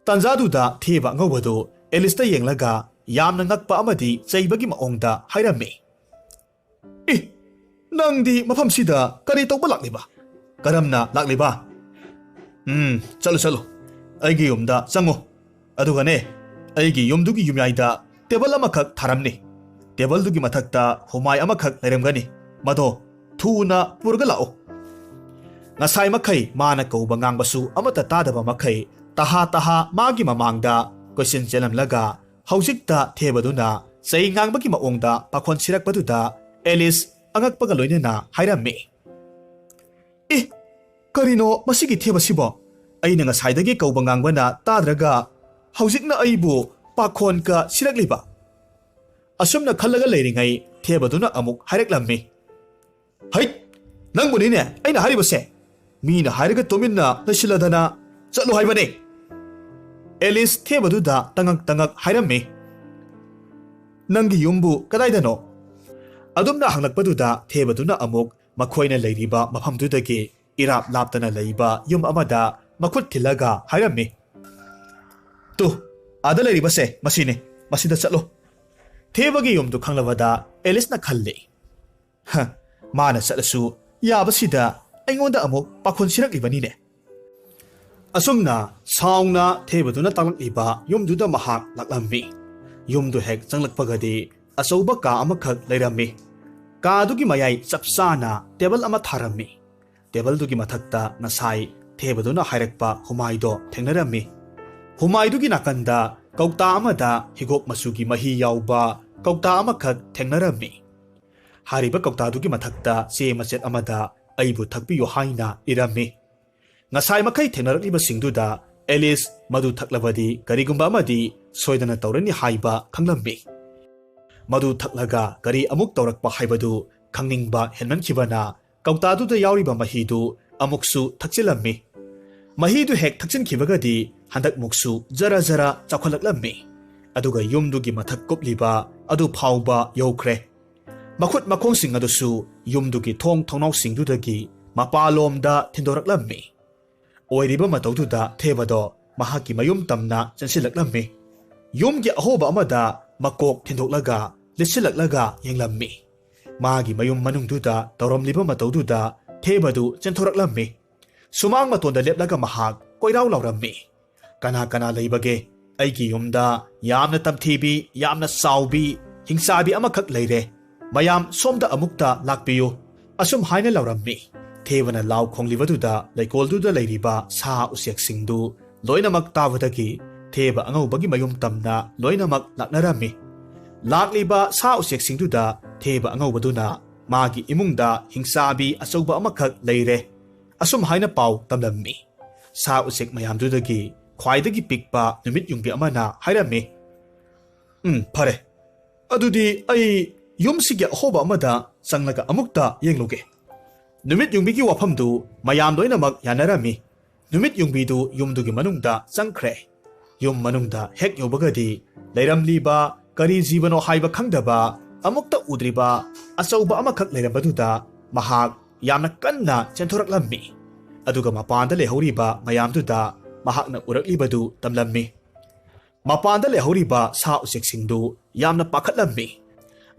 ꯇꯥꯟꯖꯥꯗꯨꯗ ꯊꯦꯕ ꯑꯉꯧꯕꯗꯨ ꯑꯦꯂꯤꯁꯇ ꯌꯦꯡꯂꯒ ꯌꯥꯝꯅ ꯉꯛꯄ ꯑꯃꯗꯤ ꯆꯩꯕꯒꯤ ꯃꯑꯣꯡꯗ ꯍꯥꯏꯔꯝꯃꯤ, "ꯏ, ꯅꯪꯗꯤ ꯃꯐꯝꯁꯤꯗ ꯀꯔꯤ ꯇꯧꯕ ꯂꯥꯛꯂꯤꯕ? ꯀꯔꯝꯅ ꯂꯥꯛꯂꯤꯕ? ꯆꯠꯂꯨ, ꯑꯩꯒꯤ ꯌꯨꯝꯗ ꯆꯪꯉꯨ꯫ ꯑꯗꯨꯒꯅꯦ, ꯑꯩꯒꯤ ꯌꯨꯝꯗꯨꯒꯤ ꯌꯨꯝꯌꯥꯏꯗ ꯇꯦꯕꯜ ꯑꯃꯈꯛ ꯊꯥꯔꯝꯅꯤ꯫ ꯇꯦꯕꯜꯗꯨꯒꯤ ꯃꯊꯛꯇ ꯍꯨꯃꯥꯏ ꯑꯃꯈꯛ ꯂꯩꯔꯝꯒꯅꯤ꯫ ꯃꯗꯣ ꯊꯨꯅ ꯄꯨꯔꯒ ꯂꯥꯛꯎ." ꯉꯁꯥꯏ ꯃꯈꯩ ꯃꯥꯅ ꯀꯧꯕ ꯉꯥꯡꯕꯁꯨ ꯑꯃꯠꯇ ꯇꯥꯗꯕ ꯃꯈꯩ ꯇꯍꯥ ꯃꯥꯒꯤ ꯃꯃꯥꯡꯗ ꯀꯣꯏꯆꯦꯟ ꯆꯦꯜꯂꯝꯂꯒ ꯍꯧꯖꯤꯛꯇ ꯊꯦꯕꯗꯨꯅ ꯆꯩ ꯉꯥꯡꯕꯒꯤ ꯃꯑꯣꯡꯗ ꯄꯥꯈꯣꯟ ꯁꯤꯔꯛꯄꯗꯨꯗ ꯑꯦꯂꯤꯁ ꯑꯉꯛꯄꯒ ꯂꯣꯏꯅꯅ ꯍꯥꯏꯔꯝꯃꯤ, "ꯏ, ꯀꯔꯤꯅꯣ ꯃꯁꯤꯒꯤ ꯊꯦꯕꯁꯤꯕꯣ? ꯑꯩꯅ ꯉꯁꯥꯏꯗꯒꯤ ꯀꯧꯕ ꯉꯥꯡꯕꯅ ꯇꯥꯗ꯭ꯔꯒ ꯍꯧꯖꯤꯛꯅ ꯑꯩꯕꯨ ꯄꯥꯈꯣꯟꯀ ꯁꯤꯔꯛꯂꯤꯕ?" ꯑꯁꯨꯝꯅ ꯈꯜꯂꯒ ꯂꯩꯔꯤꯉꯩ ꯊꯦꯕꯗꯨꯅ ꯑꯃꯨꯛ ꯍꯥꯏꯔꯛꯂꯝꯃꯤ, "ꯍꯩꯠ, ꯅꯪꯕꯨꯅꯤꯅꯦ ꯑꯩꯅ ꯍꯥꯏꯔꯤꯕꯁꯦ! ꯃꯤꯅ ꯍꯥꯏꯔꯒ ꯇꯨꯃꯤꯟꯅ ꯂꯩꯁꯤꯜꯂꯗꯅ ꯆꯠꯂꯨ ꯍꯥꯏꯕꯅꯤ!" ꯑꯦꯂꯤꯁ ꯊꯦꯕꯗꯨꯗ ꯇꯉꯛ ꯍꯥꯏꯔꯝꯃꯤ, "ꯅꯪꯒꯤ ꯌꯨꯝꯕꯨ ꯀꯗꯥꯏꯗꯅꯣ?" ꯑꯗꯨꯝꯅ ꯍꯪꯂꯛꯄꯗꯨꯗ ꯊꯦꯕꯗꯨꯅ ꯑꯃꯨꯛ ꯃꯈꯣꯏꯅ ꯂꯩꯔꯤꯕ ꯃꯐꯝꯗꯨꯗꯒꯤ ꯏꯔꯥꯞ ꯂꯥꯞꯇꯅ ꯂꯩꯕ ꯌꯨꯝ ꯑꯃꯗ ꯃꯈꯨꯠ ꯊꯤꯜꯂꯒ ꯍꯥꯏꯔꯝꯃꯤ, "ꯇꯨ, ꯑꯥꯗ ꯂꯩꯔꯤꯕꯁꯦ ꯃꯁꯤꯅꯤ, ꯃꯁꯤꯗ ꯆꯠꯂꯨ." ꯊꯦꯕꯒꯤ ꯌꯨꯝꯗꯨ ꯈꯪꯂꯕꯗ ꯑꯦꯂꯤꯁꯅ ꯈꯜꯂꯤ, ꯃꯥꯅ ꯆꯠꯂꯁꯨ ꯌꯥꯕꯁꯤꯗ ꯑꯩꯉꯣꯟꯗ ꯑꯃꯨꯛ ꯄꯥꯈꯣꯟ ꯁꯤꯔꯛꯂꯤꯕꯅꯤꯅꯦ꯫ ꯑꯁꯨꯝꯅ ꯁꯥꯎꯅ ꯊꯦꯕꯗꯨꯅ ꯇꯥꯛꯂꯛꯂꯤꯕ ꯌꯨꯝꯗꯨꯗ ꯃꯍꯥꯛ ꯂꯥꯛꯂꯝꯃꯤ꯫ ꯌꯨꯝꯗꯨ ꯍꯦꯛ ꯆꯪꯂꯛꯄꯒꯗꯤ ꯑꯆꯧꯕ ꯀꯥ ꯑꯃꯈꯛ ꯂꯩꯔꯝꯃꯤ꯫ ꯀꯥꯗꯨꯒꯤ ꯃꯌꯥꯏ ꯆꯞ ꯆꯥꯅ ꯇꯦꯕꯜ ꯑꯃ ꯊꯥꯔꯝꯃꯤ꯫ ꯇꯦꯕꯜꯗꯨꯒꯤ ꯃꯊꯛꯇ ꯉꯁꯥꯏ ꯊꯦꯕꯗꯨꯅ ꯍꯥꯏꯔꯛꯄ ꯍꯨꯃꯥꯏꯗꯣ ꯊꯦꯡꯅꯔꯝꯃꯤ꯫ ꯍꯨꯃꯥꯏꯗꯨꯒꯤ ꯅꯥꯀꯟꯗ ꯀꯧꯇꯥ ꯑꯃꯗ ꯍꯤꯒꯣꯛ ꯃꯆꯨꯒꯤ ꯃꯍꯤ ꯌꯥꯎꯕ ꯀꯧꯇꯥ ꯑꯃꯈꯛ ꯊꯦꯡꯅꯔꯝꯃꯤ꯫ ꯍꯥꯏꯔꯤꯕ ꯀꯧꯇꯥꯗꯨꯒꯤ ꯃꯊꯛꯇ ꯆꯦ ꯃꯆꯦꯠ ꯑꯃꯗ "ꯑꯩꯕꯨ ꯊꯛꯄꯤꯌꯨ" ꯍꯥꯏꯅ ꯏꯔꯝꯃꯤ꯫ ꯉꯁꯥꯏ ꯃꯈꯩ ꯊꯦꯡꯅꯔꯛꯂꯤꯕꯁꯤꯡꯗꯨꯗ ꯑꯦꯂꯤꯁ ꯃꯗꯨ ꯊꯛꯂꯕꯗꯤ ꯀꯔꯤꯒꯨꯝꯕ ꯑꯃꯗꯤ ꯁꯣꯏꯗꯅ ꯇꯧꯔꯅꯤ ꯍꯥꯏꯕ ꯈꯪꯂꯝꯃꯤ꯫ ꯃꯗꯨ ꯊꯛꯂꯒ ꯀꯔꯤ ꯑꯃꯨꯛ ꯇꯧꯔꯛꯄ ꯍꯥꯏꯕꯗꯨ ꯈꯪꯅꯤꯡꯕ ꯍꯦꯟꯃꯟꯈꯤꯕꯅ ꯀꯧꯇꯥꯗꯨꯗ ꯌꯥꯎꯔꯤꯕ ꯃꯍꯤꯗꯨ ꯑꯃꯨꯛꯁꯨ ꯊꯛꯆꯤꯜꯂꯝꯃꯤ꯫ ꯃꯍꯤꯗꯨ ꯍꯦꯛ ꯊꯛꯆꯤꯟꯈꯤꯕꯒꯗꯤ ꯍꯟꯗꯛꯃꯨꯛꯁꯨ ꯖꯔ ꯆꯥꯎꯈꯠꯂꯛꯂꯝꯃꯤ꯫ ꯑꯗꯨꯒ ꯌꯨꯝꯗꯨꯒꯤ ꯃꯊꯛ ꯀꯨꯞꯂꯤꯕ ꯑꯗꯨ ꯐꯥꯎꯕ ꯌꯧꯈ꯭ꯔꯦ꯫ ꯃꯈꯨꯠ ꯃꯈꯣꯡꯁꯤꯡ ꯑꯗꯨꯁꯨ ꯌꯨꯝꯗꯨꯒꯤ ꯊꯣꯡ ꯊꯣꯡꯅꯥꯎꯁꯤꯡꯗꯨꯗꯒꯤ ꯃꯄꯥꯟꯂꯣꯝꯗ ꯊꯤꯟꯗꯣꯔꯛꯂꯝꯃꯤ꯫ ꯑꯣꯏꯔꯤꯕ ꯃꯇꯧꯗꯨꯗ ꯊꯦꯕꯗꯣ ꯃꯍꯥꯛꯀꯤ ꯃꯌꯨꯝ ꯇꯝꯅ ꯆꯪꯁꯤꯜꯂꯛꯂꯝꯃꯤ꯫ ꯌꯨꯝꯒꯤ ꯑꯍꯣꯕ ꯑꯃꯗ ꯃꯀꯣꯛ ꯊꯤꯟꯗꯣꯛꯂꯒ ꯂꯤꯠꯁꯤꯜꯂꯛꯂꯒ ꯌꯦꯡꯂꯝꯃꯤ꯫ ꯃꯥꯒꯤ ꯃꯌꯨꯝ ꯃꯅꯨꯡꯗꯨꯗ ꯇꯧꯔꯝꯂꯤꯕ ꯃꯇꯧꯗꯨꯗ ꯊꯦꯕꯗꯨ ꯆꯦꯟꯊꯣꯔꯛꯂꯝꯃꯤ꯫ ꯁꯨꯃꯥꯡ ꯃꯇꯣꯟꯗ ꯂꯦꯞꯂꯒ ꯃꯍꯥꯛ ꯀꯣꯏꯔꯥꯎ ꯂꯥꯎꯔꯝꯃꯤ, "ꯀꯅꯥ ꯂꯩꯕꯒꯦ? ꯑꯩꯒꯤ ꯌꯨꯝꯗ ꯌꯥꯝꯅ ꯇꯝꯊꯤꯕꯤ, ꯌꯥꯝꯅ ꯆꯥꯎꯕꯤ, ꯍꯤꯡꯆꯥꯕꯤ ꯑꯃꯈꯛ ꯂꯩꯔꯦ꯫ ꯃꯌꯥꯝ ꯁꯣꯝꯗ ꯑꯃꯨꯛꯇ ꯂꯥꯛꯄꯤꯌꯨ." ꯑꯁꯨꯝ ꯍꯥꯏꯅ ꯂꯥꯎꯔꯝꯃꯤ꯫ ꯊꯦꯕꯅ ꯂꯥꯎ ꯈꯣꯡꯂꯤꯕꯗꯨꯗ ꯂꯩꯀꯣꯜꯗꯨꯗ ꯂꯩꯔꯤꯕ ꯁꯥ ꯎꯆꯦꯛꯁꯤꯡꯗꯨ ꯂꯣꯏꯅꯃꯛ ꯇꯥꯕꯗꯒꯤ ꯊꯦꯕ ꯑꯉꯧꯕꯒꯤ ꯃꯌꯨꯝ ꯇꯝꯅ ꯂꯣꯏꯅꯃꯛ ꯂꯥꯛꯅꯔꯝꯃꯤ꯫ ꯂꯥꯛꯂꯤꯕ ꯁꯥ ꯎꯆꯦꯛꯁꯤꯡꯗꯨꯗ ꯊꯦꯕ ꯑꯉꯧꯕꯗꯨꯅ ꯃꯥꯒꯤ ꯏꯃꯨꯡꯗ ꯍꯤꯡꯆꯥꯕꯤ ꯑꯆꯧꯕ ꯑꯃꯈꯛ ꯂꯩꯔꯦ ꯑꯁꯨꯝ ꯍꯥꯏꯅ ꯄꯥꯎ ꯇꯝꯂꯝꯃꯤ꯫ ꯁꯥ ꯎꯆꯦꯛ ꯃꯌꯥꯝꯗꯨꯗꯒꯤ ꯈ꯭ꯋꯥꯏꯗꯒꯤ ꯄꯤꯛꯄ ꯅꯨꯃꯤꯠ ꯌꯨꯡꯕꯤ ꯑꯃꯅ ꯍꯥꯏꯔꯝꯃꯤ, "ꯐꯔꯦ, ꯑꯗꯨꯗꯤ ꯑꯩ ꯌꯨꯝꯁꯤꯒꯤ ꯑꯍꯣꯕ ꯑꯃꯗ ꯆꯪꯂꯒ ꯑꯃꯨꯛꯇ ꯌꯦꯡꯂꯨꯒꯦ." ꯅꯨꯃꯤꯠ ꯌꯨꯡꯕꯤꯒꯤ ꯋꯥꯐꯝꯗꯨ ꯃꯌꯥꯝ ꯂꯣꯏꯅꯃꯛ ꯌꯥꯅꯔꯝꯃꯤ꯫ ꯅꯨꯃꯤꯠ ꯌꯨꯡꯕꯤꯗꯨ ꯌꯨꯝꯗꯨꯒꯤ ꯃꯅꯨꯡꯗ ꯆꯪꯈ꯭ꯔꯦ꯫ ꯌꯨꯝ ꯃꯅꯨꯡꯗ ꯍꯦꯛ ꯌꯧꯕꯒꯗꯤ ꯂꯩꯔꯝꯂꯤꯕ ꯀꯔꯤ ꯖꯤꯕꯅꯣ ꯍꯥꯏꯕ ꯈꯪꯗꯕ, ꯑꯃꯨꯛꯇ ꯎꯗ꯭ꯔꯤꯕ ꯑꯆꯧꯕ ꯑꯃꯈꯛ ꯂꯩꯔꯝꯕꯗꯨꯗ ꯃꯍꯥꯛ ꯌꯥꯝꯅ ꯀꯟꯅ ꯆꯦꯟꯊꯣꯔꯛꯂꯝꯃꯤ꯫ ꯑꯗꯨꯒ ꯃꯄꯥꯟꯗ ꯂꯩꯍꯧꯔꯤꯕ ꯃꯌꯥꯝꯗꯨꯗ ꯃꯍꯥꯛꯅ ꯎꯔꯛꯂꯤꯕꯗꯨ ꯇꯝꯂꯝꯃꯤ꯫ ꯃꯄꯥꯟꯗ ꯂꯩꯍꯧꯔꯤꯕ ꯁꯥ ꯎꯆꯦꯛꯁꯤꯡꯗꯨ ꯌꯥꯝꯅ ꯄꯥꯈꯠꯂꯝꯃꯤ꯫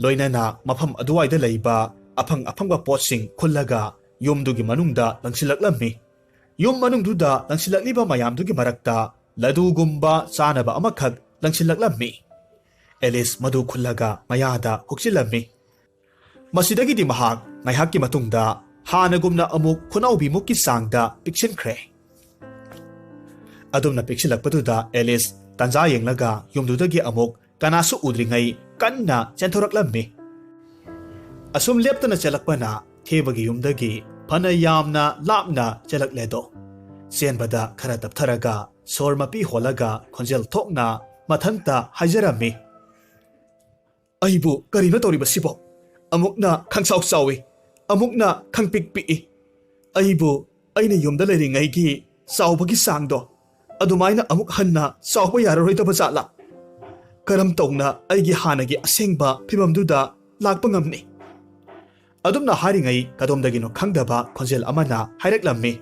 ꯂꯣꯏꯅꯅ ꯃꯐꯝ ꯑꯗꯨꯋꯥꯏꯗ ꯂꯩꯕ ꯑꯐꯪꯕ ꯄꯣꯠꯁꯤꯡ ꯈꯨꯜꯂꯒ ꯌꯨꯝꯗꯨꯒꯤ ꯃꯅꯨꯡꯗ ꯂꯪꯁꯤꯜꯂꯛꯂꯝꯃꯤ꯫ ꯌꯨꯝ ꯃꯅꯨꯡꯗꯨꯗ ꯂꯪꯁꯤꯜꯂꯛꯂꯤꯕ ꯃꯌꯥꯝꯗꯨꯒꯤ ꯃꯔꯛꯇ ꯂꯗꯨꯒꯨꯝꯕ ꯆꯥꯅꯕ ꯑꯃꯈꯛ ꯂꯪꯁꯤꯜꯂꯛꯂꯝꯃꯤ꯫ ꯑꯦꯂꯤꯁ ꯃꯗꯨ ꯈꯨꯜꯂꯒ ꯃꯌꯥꯗ ꯍꯨꯛꯆꯤꯜꯂꯝꯃꯤ꯫ ꯃꯁꯤꯗꯒꯤꯗꯤ ꯃꯍꯥꯛ ꯉꯥꯏꯍꯥꯛꯀꯤ ꯃꯇꯨꯡꯗ ꯍꯥꯟꯅꯒꯨꯝꯅ ꯑꯃꯨꯛ ꯈꯨꯅꯥꯎꯕꯤꯃꯨꯛꯀꯤ ꯆꯥꯡꯗ ꯄꯤꯛꯁꯤꯟꯈ꯭ꯔꯦ꯫ ꯑꯗꯨꯝꯅ ꯄꯤꯛꯁꯤꯜꯂꯛꯄꯗꯨꯗ ꯑꯦꯂꯤꯁ ꯇꯥꯟꯖꯥ ꯌꯦꯡꯂꯒ ꯌꯨꯝꯗꯨꯗꯒꯤ ꯑꯃꯨꯛ ꯀꯅꯥꯁꯨ ꯎꯗ꯭ꯔꯤꯉꯩ ꯀꯟꯅ ꯆꯦꯟꯊꯣꯔꯛꯂꯝꯃꯤ꯫ ꯑꯁꯨꯝ ꯂꯦꯞꯇꯅ ꯆꯦꯜꯂꯛꯄꯅ ꯊꯦꯕꯒꯤ ꯌꯨꯝꯗꯒꯤ ꯐꯅ ꯌꯥꯝꯅ ꯂꯥꯞꯅ ꯆꯦꯜꯂꯛꯂꯦꯗꯣ ꯆꯦꯟꯕꯗ ꯈꯔ ꯇꯞꯊꯔꯒ ꯁꯣꯔ ꯃꯄꯤ ꯍꯣꯜꯂꯒ ꯈꯣꯟꯖꯦꯜ ꯊꯣꯛꯅ ꯃꯊꯟꯇ ꯍꯥꯏꯖꯔꯝꯃꯤ ꯑꯩꯕꯨ ꯀꯔꯤꯅꯣ ꯇꯧꯔꯤꯕꯁꯤꯕꯣ ꯑꯃꯨꯛꯅ ꯈꯪꯆꯥꯎ ꯆꯥꯎꯏ ꯑꯃꯨꯛꯅ ꯈꯪꯄꯤꯛ ꯄꯤꯛꯏ ꯑꯩꯕꯨ ꯑꯩꯅ ꯌꯨꯝꯗ ꯂꯩꯔꯤꯉꯩꯒꯤ ꯆꯥꯎꯕꯒꯤ ꯆꯥꯡꯗꯣ ꯑꯗꯨꯃꯥꯏꯅ ꯑꯃꯨꯛ ꯍꯟꯅ ꯆꯥꯎꯕ ꯌꯥꯔꯔꯣꯏꯗꯕ ꯖꯥꯠꯂꯥ ꯀꯔꯝ ꯇꯧꯅ ꯑꯩꯒꯤ ꯍꯥꯟꯅꯒꯤ ꯑꯁꯦꯡꯕ ꯐꯤꯚꯝꯗꯨꯗ ꯂꯥꯛꯄ ꯉꯝꯅꯤ ꯑꯗꯨꯝꯅ ꯍꯥꯏꯔꯤꯉꯩ ꯀꯗꯣꯝꯗꯒꯤꯅꯣ ꯈꯪꯗꯕ ꯈꯣꯟꯖꯦꯜ ꯑꯃꯅ ꯍꯥꯏꯔꯛꯂꯝꯃꯤ